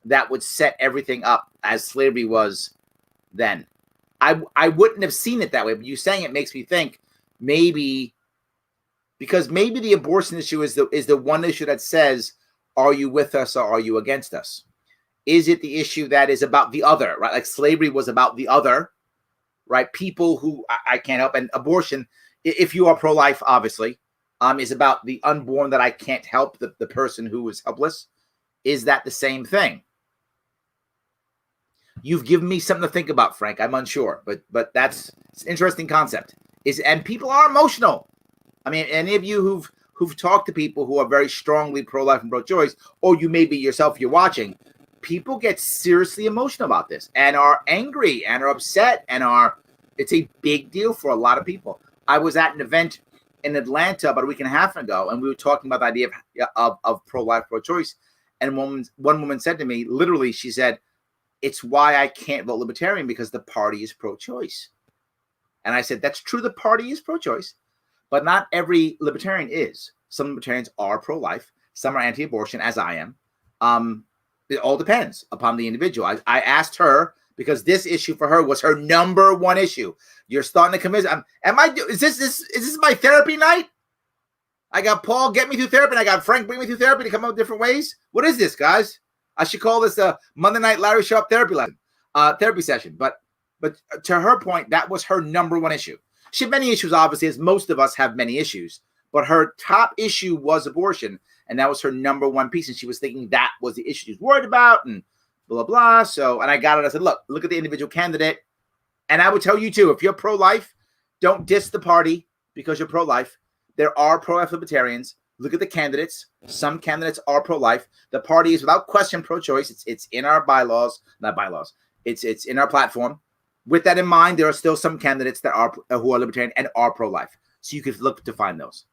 that would set everything up as slavery was then? I wouldn't have seen it that way, but you saying it makes me think maybe the abortion issue is the one issue that says, are you with us or are you against us? Is it the issue that is about the other, right? Like slavery was about the other, right? People who I can't help. And abortion, if you are pro-life, obviously, is about the unborn that I can't help, the person who is helpless. Is that the same thing? You've given me something to think about, Frank. I'm unsure, but it's an interesting concept. And people are emotional. I mean, any of you who've talked to people who are very strongly pro-life and pro-choice, or you may be yourself, you're watching, people get seriously emotional about this and are angry and are upset it's a big deal for a lot of people. I was at an event in Atlanta about a week and a half ago, and we were talking about the idea of pro-life, pro-choice. And one woman said to me, literally, she said, it's why I can't vote Libertarian, because the party is pro-choice. And I said, that's true, the party is pro-choice, but not every Libertarian is. Some Libertarians are pro-life. Some are anti-abortion, as I am. It all depends upon the individual. I asked her, because this issue for her was her number one issue. You're starting to convince. Is this my therapy night? I got Paul get me through therapy, and I got Frank bring me through therapy to come up with different ways. What is this, guys? I should call this a Monday night Larry Sharpe therapy session. But to her point, that was her number one issue. She had many issues, obviously, as most of us have many issues. But her top issue was abortion, and that was her number one piece. And she was thinking that was the issue she was worried about, and blah, blah. So, and I got it. I said, look at the individual candidate. And I would tell you, too, if you're pro-life, don't diss the party because you're pro-life. There are pro-life libertarians. Look at the candidates. Some candidates are pro-life. The party is without question pro-choice. It's in our bylaws, not bylaws. It's in our platform. With that in mind, there are still some candidates that are who are libertarian and are pro-life. So you could look to find those.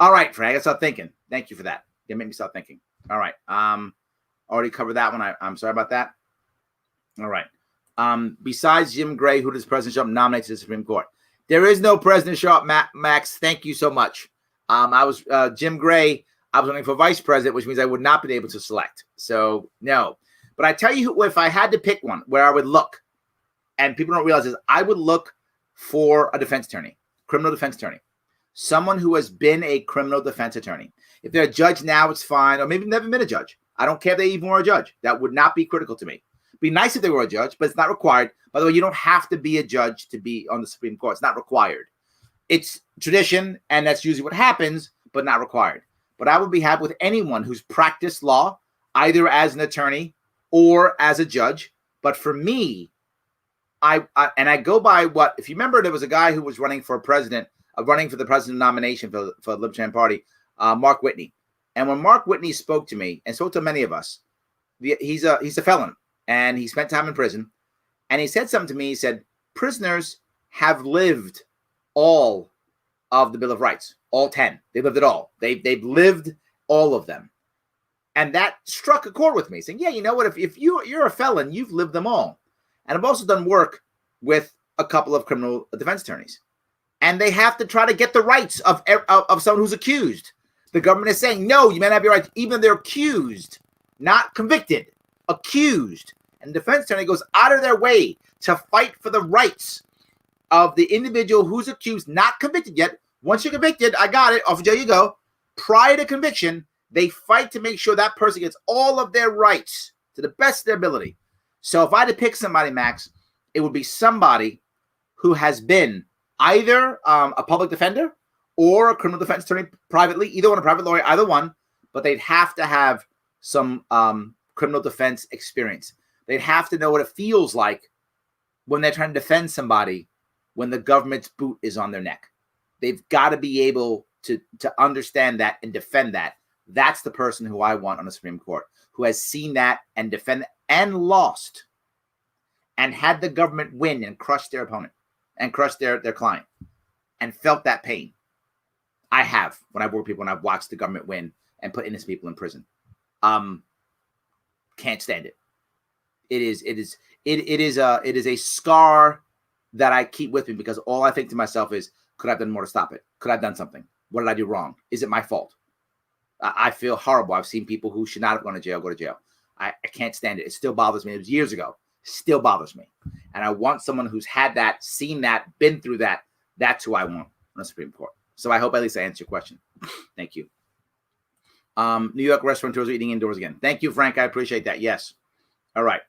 All right, Frank, I start thinking. Thank you for that. You made me start thinking. All right. Already covered that one. I'm sorry about that. All right. Besides Jim Gray, who does President Trump nominate to the Supreme Court? There is no President Sharpe, Max. Thank you so much. I was Jim Gray. I was running for vice president, which means I would not be able to select. So no. But I tell you, if I had to pick one where I would look, and people don't realize this, I would look for a defense attorney, criminal defense attorney, someone who has been a criminal defense attorney. If they're a judge now, it's fine, or maybe never been a judge. I don't care if they even were a judge. That would not be critical to me. It'd be nice if they were a judge, but it's not required. By the way, you don't have to be a judge to be on the Supreme Court. It's not required. It's tradition, and that's usually what happens, but not required. But I would be happy with anyone who's practiced law, either as an attorney or as a judge. But for me, I go by what, if you remember, there was a guy who was running for president, running for the president nomination for the Libertarian Party, Mark Whitney. And when Mark Whitney spoke to me, and spoke to many of us, he's a felon, and he spent time in prison. And he said something to me. He said, prisoners have lived all of the Bill of Rights, all 10. They lived it all. They've lived all of them. And that struck a chord with me, saying, yeah, you know what? If you're a felon, you've lived them all. And I've also done work with a couple of criminal defense attorneys. And they have to try to get the rights of someone who's accused. The government is saying, no, you may not have your rights, even they're accused, not convicted, accused. And the defense attorney goes out of their way to fight for the rights of the individual who's accused, not convicted yet. Once you're convicted, I got it, off jail you go. Prior to conviction, they fight to make sure that person gets all of their rights to the best of their ability. So if I had to pick somebody, Max, it would be somebody who has been either a public defender or a criminal defense attorney privately, either one, a private lawyer, either one, but they'd have to have some criminal defense experience. They'd have to know what it feels like when they're trying to defend somebody when the government's boot is on their neck. They've got to be able to understand that and defend that. That's the person who I want on the Supreme Court, who has seen that and defended and lost and had the government win and crush their opponent and crush their client and felt that pain. I have, when I've worked with people and I've watched the government win and put innocent people in prison. Can't stand it. It is a scar that I keep with me, because all I think to myself is, could I have done more to stop it? Could I have done something? What did I do wrong? Is it my fault? I feel horrible. I've seen people who should not have gone to jail go to jail. I can't stand it. It still bothers me. It was years ago. Still bothers me. And I want someone who's had that, seen that, been through that. That's who I want on the Supreme Court. So I hope at least I answered your question. Thank you. New York restaurateurs are eating indoors again. Thank you, Frank. I appreciate that. Yes. All right.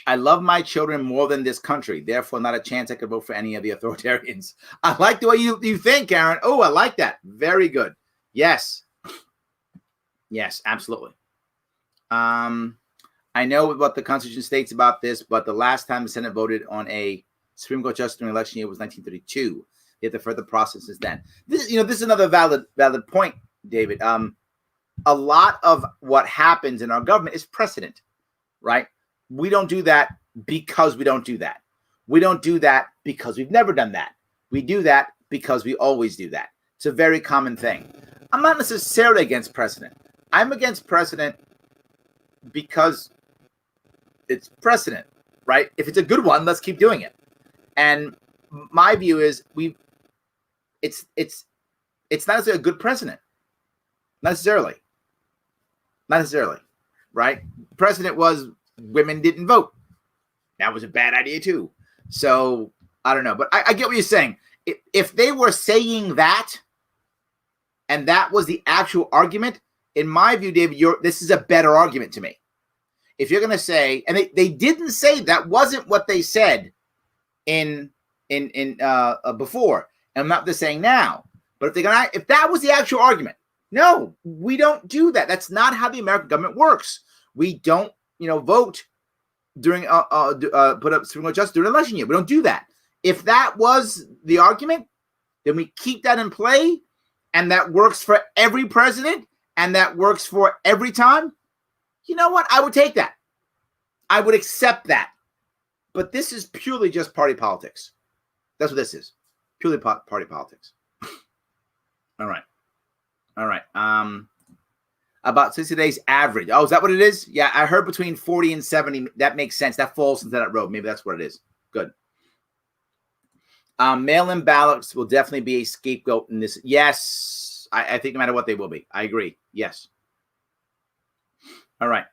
I love my children more than this country. Therefore, not a chance I could vote for any of the authoritarians. I like the way you think, Aaron. Oh, I like that. Very good. Yes. Yes, absolutely. I know what the Constitution states about this, but the last time the Senate voted on a Supreme Court justice during election year was 1932. They have to further process since then. This is another valid point, David. A lot of what happens in our government is precedent, right? We don't do that because we don't do that. We don't do that because we've never done that. We do that because we always do that. It's a very common thing. I'm not necessarily against precedent. I'm against precedent because it's precedent, right? If it's a good one, let's keep doing it. And my view is it's not necessarily a good precedent. Not necessarily, right? Precedent was women didn't vote. That was a bad idea too. So I don't know, but I get what you're saying. If they were saying that, and that was the actual argument, in my view, David, this is a better argument to me. If you're going to say, and they didn't say, that wasn't what they said in before, and I'm not just saying now, but if that was the actual argument, no, we don't do that. That's not how the American government works. We don't, vote during put up Supreme Court justice during election year. We don't do that. If that was the argument, then we keep that in play, and that works for every president, and that works for every time. You know what? I would take that. I would accept that. But this is purely just party politics. That's what this is. Purely party politics. All right. All right. About 60 days average. Oh, is that what it is? Yeah, I heard between 40 and 70. That makes sense. That falls into that road. Maybe that's what it is. Good. Mail-in ballots will definitely be a scapegoat in this. Yes, I think no matter what they will be. I agree. Yes. All right.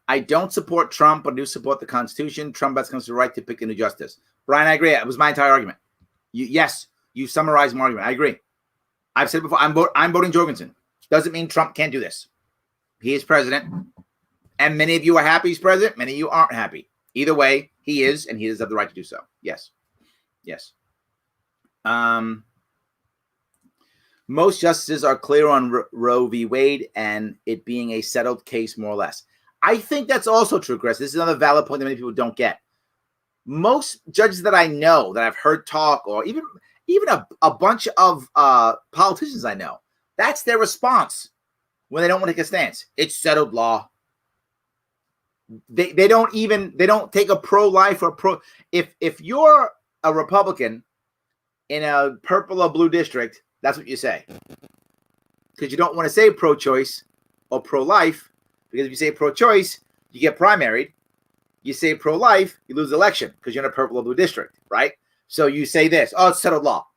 I don't support Trump, but do support the Constitution. Trump has the right to pick a new justice. Brian, I agree. That was my entire argument. Yes, you summarized my argument. I agree. I've said before, I'm voting Jorgensen. Doesn't mean Trump can't do this. He is president, and many of you are happy he's president. Many of you aren't happy. Either way, he is, and he does have the right to do so. Yes. Yes. Most justices are clear on Roe v. Wade and it being a settled case, more or less. I think that's also true, Chris. This is another valid point that many people don't get. Most judges that I know, that I've heard talk, or even a bunch of politicians I know, that's their response when they don't want to take a stance. It's settled law. They don't take a pro-life or pro. If you're a Republican in a purple or blue district, that's what you say, because you don't want to say pro-choice or pro-life, because if you say pro-choice, you get primaried. You say pro-life, you lose the election because you're in a purple or blue district, right? So you say this, oh, it's settled law.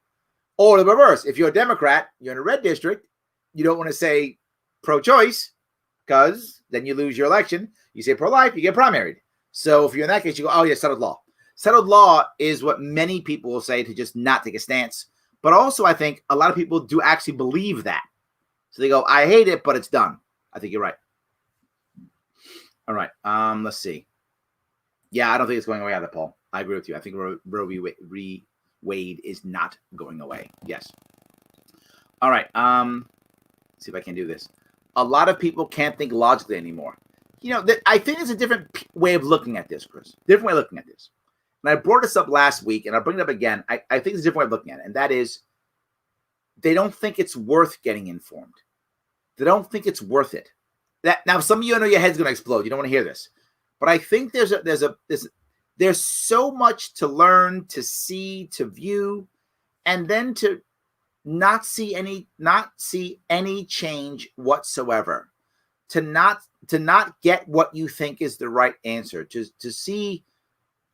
Or the reverse, if you're a Democrat, you're in a red district, you don't want to say pro-choice because then you lose your election. You say pro-life, you get primaried. So if you're in that case, you go, oh, yeah, settled law. Settled law is what many people will say to just not take a stance. But also, I think a lot of people do actually believe that. So they go, I hate it, but it's done. I think you're right. All right. Let's see. Yeah, I don't think it's going away either, Paul. I agree with you. I think Roe v. Wade is not going away. Yes. All right. Let's see if I can do this. A lot of people can't think logically anymore. I think there's a different way of looking at this, Chris. Different way of looking at this. And I brought this up last week, and I'll bring it up again. I think there's a different way of looking at it, and that is they don't think it's worth getting informed. They don't think it's worth it. Now, some of you know your head's going to explode. You don't want to hear this. But I think there's so much to learn, to see, to view, and then to not see any change whatsoever. To not get what you think is the right answer. To see.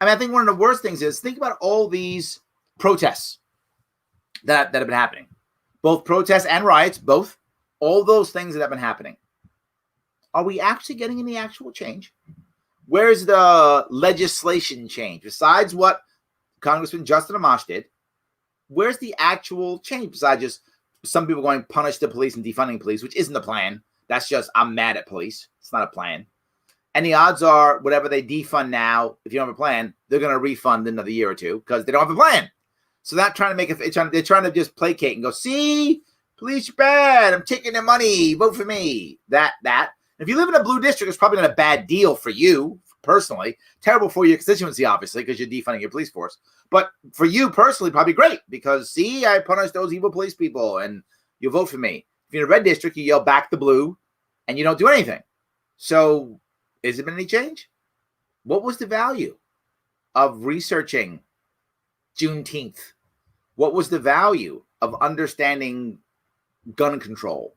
I mean, I think one of the worst things is think about all these protests that have been happening, both protests and riots, both, all those things that have been happening. Are we actually getting any actual change? Where's the legislation change? Besides what Congressman Justin Amash did, where's the actual change? Besides just some people going punish the police and defunding police, which isn't the plan. That's just, I'm mad at police. It's not a plan. And the odds are, whatever they defund now, if you don't have a plan, they're going to refund in another year or two because they don't have a plan. So they're not trying to make it. They're trying to just placate and go, see, police are bad. I'm taking their money. Vote for me. That. If you live in a blue district, it's probably not a bad deal for you personally. Terrible for your constituency, obviously, because you're defunding your police force. But for you personally, probably great because, see, I punish those evil police people and you vote for me. If you're in a red district, you yell back the blue and you don't do anything. So has there been any change? What was the value of researching Juneteenth? What was the value of understanding gun control?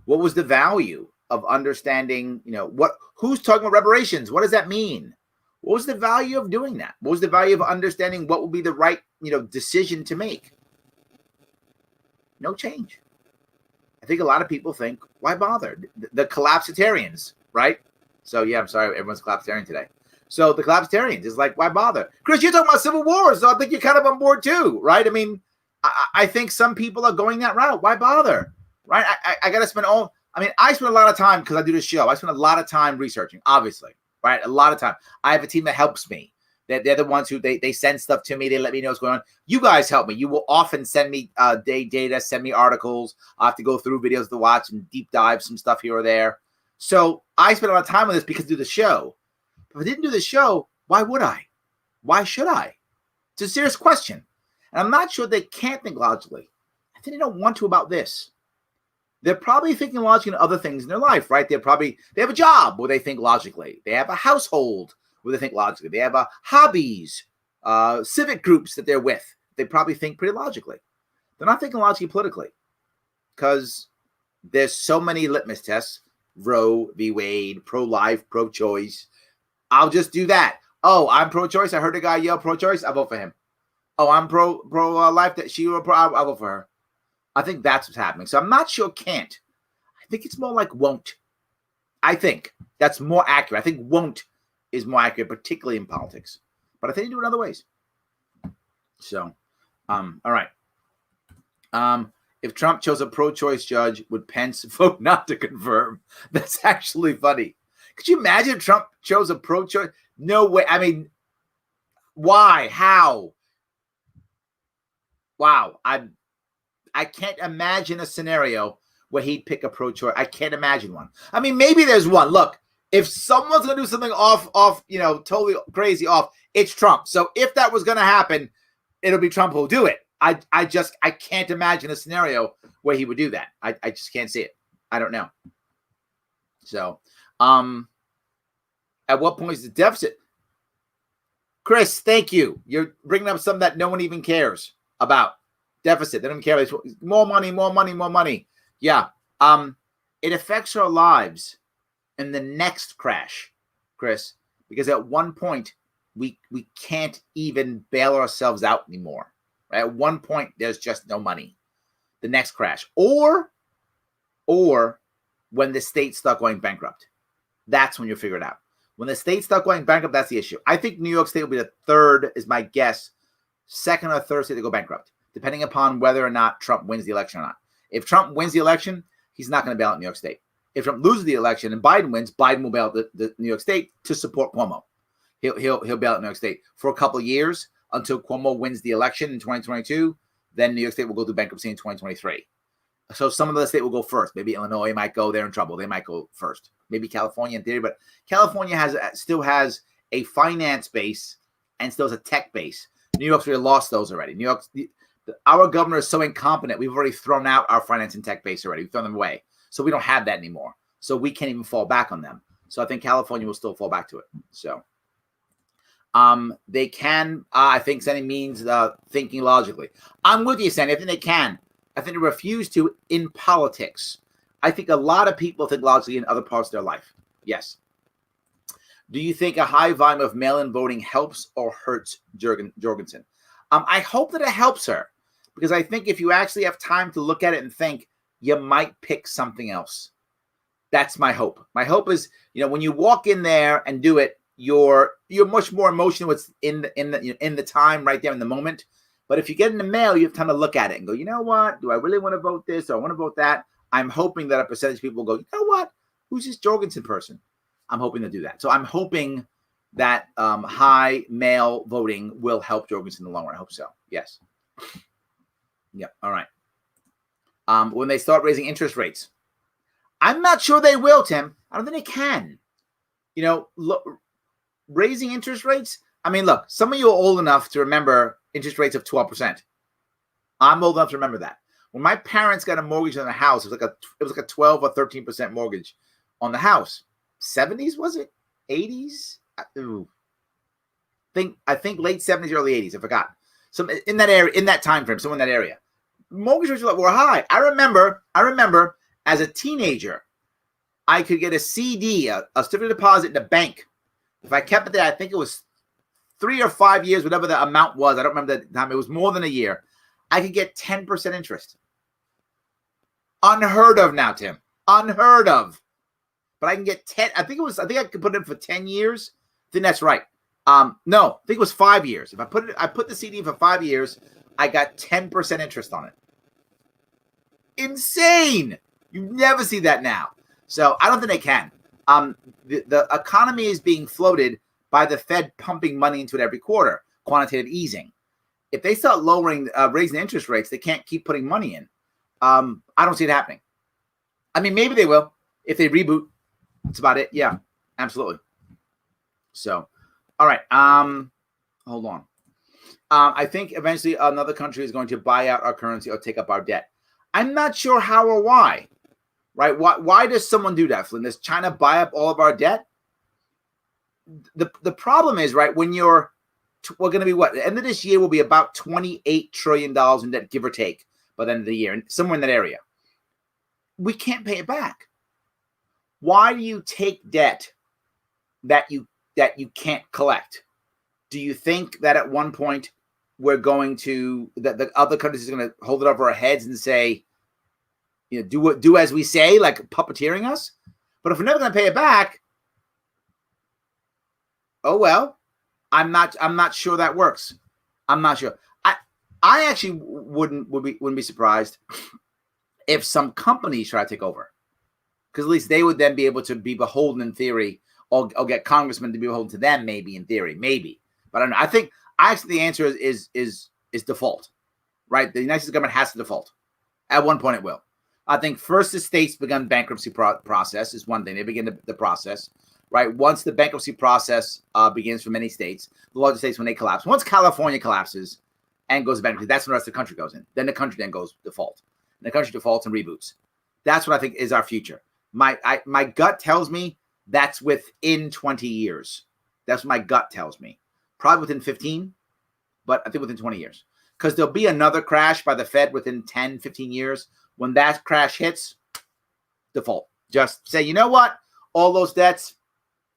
What was the value of understanding, who's talking about reparations? What does that mean? What was the value of doing that? What was the value of understanding what would be the right, decision to make? No change. I think a lot of people think, why bother? The collapsitarians, right? So, yeah, I'm sorry. Everyone's collapsitarian today. So the collapsitarians is like, why bother? Chris, you're talking about civil wars, so I think you're kind of on board too, right? I mean, I think some people are going that route. Why bother, right? I got to spend I spend a lot of time because I do this show. I spend a lot of time researching, obviously, right? A lot of time. I have a team that helps me. They're the ones who they send stuff to me. They let me know what's going on. You guys help me. You will often send me data, send me articles. I have to go through videos to watch and deep dive some stuff here or there. So I spend a lot of time on this because I do the show. If I didn't do the show, why would I? Why should I? It's a serious question. And I'm not sure they can't think logically. I think they don't want to about this. They're probably thinking logically in other things in their life, right? They have a job where they think logically. They have a household where they think logically. They have hobbies, civic groups that they're with. They probably think pretty logically. They're not thinking logically politically because there's so many litmus tests. Roe v. Wade, pro-life, pro-choice. I'll just do that. Oh, I'm pro-choice. I heard a guy yell pro-choice. I'll vote for him. Oh, I'm pro-life. That she will I'll vote for her. I think that's what's happening. So I'm not sure can't. I think it's more like won't. I think that's more accurate. I think won't is more accurate, particularly in politics. But I think you do it in other ways. So, all right. If Trump chose a pro-choice judge, would Pence vote not to confirm? That's actually funny. Could you imagine if Trump chose a pro-choice? No way. I mean, why? How? Wow. I can't imagine a scenario where he'd pick a pro-choice. I can't imagine one. I memean, maybe there's one. Look, if someone's going to do something off, totally crazy off, it's Trump. So if that was going to happen, it'll be Trump who'll do it. I can't imagine a scenario where he would do that. I just can't see it. I don't know. So, at what point is the deficit? Chris, thank you. You're bringing up something that no one even cares about. Deficit. They don't care. More money, more money, more money. Yeah. It affects our lives in the next crash, Chris, because at one point we can't even bail ourselves out anymore. Right? At one point, there's just no money. The next crash. Or when the states start going bankrupt. That's when you'll figure it out. When the states start going bankrupt, that's the issue. I think New York State will be the third, is my guess, second or third state to go bankrupt, depending upon whether or not Trump wins the election or not. If Trump wins the election, he's not going to bail out New York State. If Trump loses the election and Biden wins, Biden will bail out the New York State to support Cuomo. He'll bail out New York State for a couple of years until Cuomo wins the election in 2022. Then New York State will go through bankruptcy in 2023. So some of the state will go first. Maybe Illinois might go there in trouble. They might go first. Maybe California in theory, but California still has a finance base and still has a tech base. New York's already lost those already. New York, our governor is so incompetent. We've already thrown out our finance and tech base already. We've thrown them away. So we don't have that anymore. So we can't even fall back on them. So I think California will still fall back to it. So they can, I think, Sandy means thinking logically. I'm with you, Sandy. I think they can. I think they refuse to in politics. I think a lot of people think logically in other parts of their life. Yes. Do you think a high volume of mail-in voting helps or hurts Jorgensen? I hope that it helps her, because I think if you actually have time to look at it and think, you might pick something else. That's my hope. My hope is, when you walk in there and do it, you're much more emotional. What's in the time right there in the moment. But if you get in the mail, you have time to look at it and go, you know what? Do I really want to vote this? Or I want to vote that? I'm hoping that a percentage of people will go, you know what? Who's this Jorgensen person? I'm hoping to do that. So I'm hoping that high mail voting will help Jorgensen in the long run. I hope so. Yes. Yeah. All right. When they start raising interest rates, I'm not sure they will, Tim. I don't think they can. Look, raising interest rates. I mean, look, some of you are old enough to remember interest rates of 12%. I'm old enough to remember that. When my parents got a mortgage on the house, it was like a 12 or 13% mortgage on the house. 70s, was it? 80s? I think late 70s, early 80s. I forgot. So in that area, in that time frame, somewhere in that area. Mortgage rates were high. I remember as a teenager, I could get a CD, a certificate of deposit in the bank. If I kept it there, I think it was 3 or 5 years, whatever the amount was. I don't remember the time. It was more than a year. I could get 10% interest. Unheard of now, Tim. Unheard of. But I can get 10. I think I could put it in for 10 years. I think that's right. No, I think it was 5 years. If I put the CD in for 5 years, I got 10% interest on it. Insane. You never see that now. So I don't think they can. The economy is being floated by the Fed pumping money into it every quarter, quantitative easing. If they start raising interest rates, they can't keep putting money in. I don't see it happening. I mean, maybe they will if they reboot. That's about it. Yeah, absolutely. So, all right. Hold on. I think eventually another country is going to buy out our currency or take up our debt. I'm not sure how or why. Right? Why does someone do that, Flynn? Does China buy up all of our debt? The problem is, right, when we're going to be what? The end of this year will be about $28 trillion in debt, give or take. by the end of the year, and somewhere in that area. We can't pay it back. Why do you take debt that you can't collect? Do you think that at one point we're going to that the other countries are going to hold it over our heads and say, do as we say, like puppeteering us? But if we're never going to pay it back, oh well. I'm not sure that works. I'm not sure. I actually wouldn't be surprised if some companies try to take over, because at least they would then be able to be beholden in theory, or get congressmen to be beholden to them, maybe in theory, maybe. But I don't know. I think actually the answer is default, right? The United States government has to default. At one point it will. I think first the states begun bankruptcy process is one thing. They begin the process, right? Once the bankruptcy process begins for many states, the largest states, when they collapse. Once California collapses and goes bankruptcy, that's when the rest of the country goes in. Then the country then goes default. And the country defaults and reboots. That's what I think is our future. My gut tells me that's within 20 years. That's what my gut tells me. Probably within 15, but I think within 20 years. Because there'll be another crash by the Fed within 10, 15 years. When that crash hits, default. Just say, you know what? All those debts,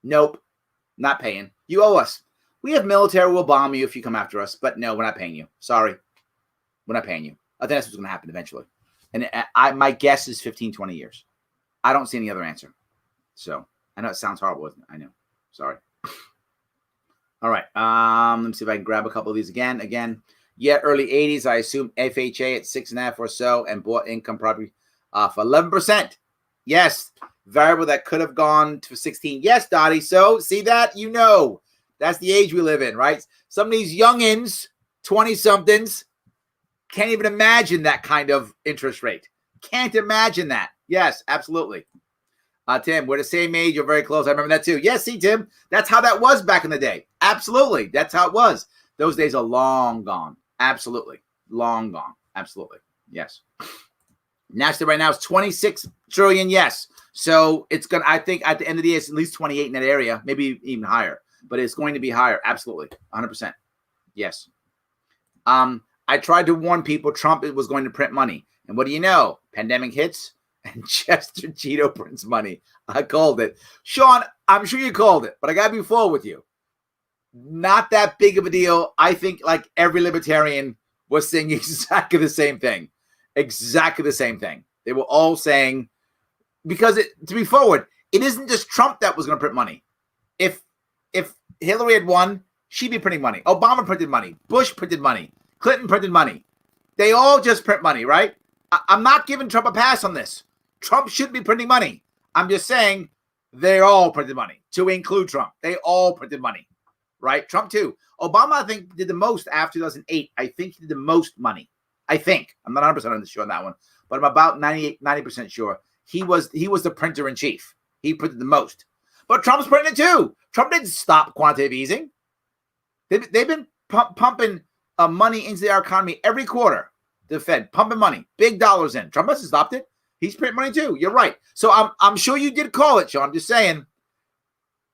nope, not paying. You owe us. We have military, we'll bomb you if you come after us. But no, we're not paying you. Sorry. We're not paying you. I think that's what's going to happen eventually. And my guess is 15, 20 years. I don't see any other answer. So I know it sounds horrible, isn't it? I know. Sorry. All right. Let me see if I can grab a couple of these again. Yeah, early 80s, I assume FHA at 6.5 or so, and bought income property for 11%. Yes, variable that could have gone to 16. Yes, Dottie. So see that? That's the age we live in, right? Some of these youngins, 20-somethings, can't even imagine that kind of interest rate. Can't imagine that. Yes, absolutely. Tim, we're the same age. You're very close. I remember that too. Yes, see, Tim, that's how that was back in the day. Absolutely. That's how it was. Those days are long gone. Absolutely. Long gone. Absolutely. Yes. National right now is 26 trillion. Yes. So it's going to, I think at the end of the year, it's at least 28 in that area, maybe even higher, but it's going to be higher. Absolutely. 100%. Yes. I tried to warn people Trump was going to print money. And what do you know? Pandemic hits and Chester Cheeto prints money. I called it. Sean, I'm sure you called it, but I got to be full with you. Not that big of a deal. I think like every libertarian was saying exactly the same thing. Exactly the same thing. They were all saying, because to be forward, it isn't just Trump that was going to print money. If Hillary had won, she'd be printing money. Obama printed money. Bush printed money. Clinton printed money. They all just print money, right? I'm not giving Trump a pass on this. Trump should be printing money. I'm just saying they all printed money, to include Trump. They all printed money. Right? Trump too. Obama, I think, did the most after 2008. I think he did the most money. I think. I'm not 100% sure on that one, but I'm about 90% sure. He was the printer in chief. He printed the most. But Trump's printing it too. Trump didn't stop quantitative easing. They've been pumping money into our economy every quarter. The Fed pumping money, big dollars in. Trump hasn't stopped it. He's printing money too. You're right. So I'm sure you did call it, Sean. I'm just saying.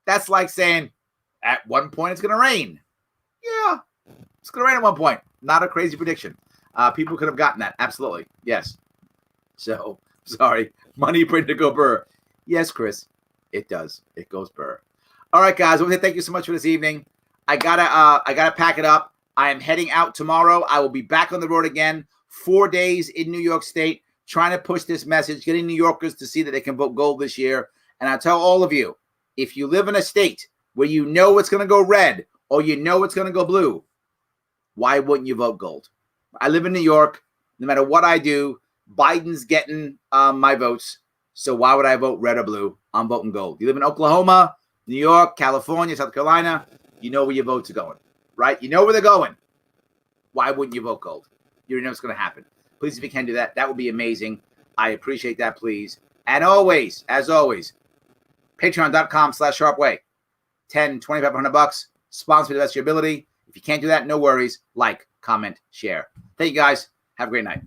That's like saying, at one point, it's going to rain. Yeah, it's going to rain at one point. Not a crazy prediction. People could have gotten that. Absolutely. Yes. So, sorry. Money printed to go burr. Yes, Chris. It does. It goes burr. All right, guys. I want to thank you so much for this evening. I gotta pack it up. I am heading out tomorrow. I will be back on the road again. 4 days in New York State, trying to push this message, getting New Yorkers to see that they can vote gold this year. And I tell all of you, if you live in a state where you know it's going to go red or you know it's going to go blue, why wouldn't you vote gold? I live in New York. No matter what I do, Biden's getting my votes. So why would I vote red or blue? I'm voting gold. You live in Oklahoma, New York, California, South Carolina, you know where your votes are going, right? You know where they're going. Why wouldn't you vote gold? You already know what's going to happen. Please, if you can do that, that would be amazing. I appreciate that, please. And always, as always, patreon.com/Sharpe Way. $10, $25, $100. Sponsor to the best of your ability. If you can't do that, no worries. Like, comment, share. Thank you, guys. Have a great night.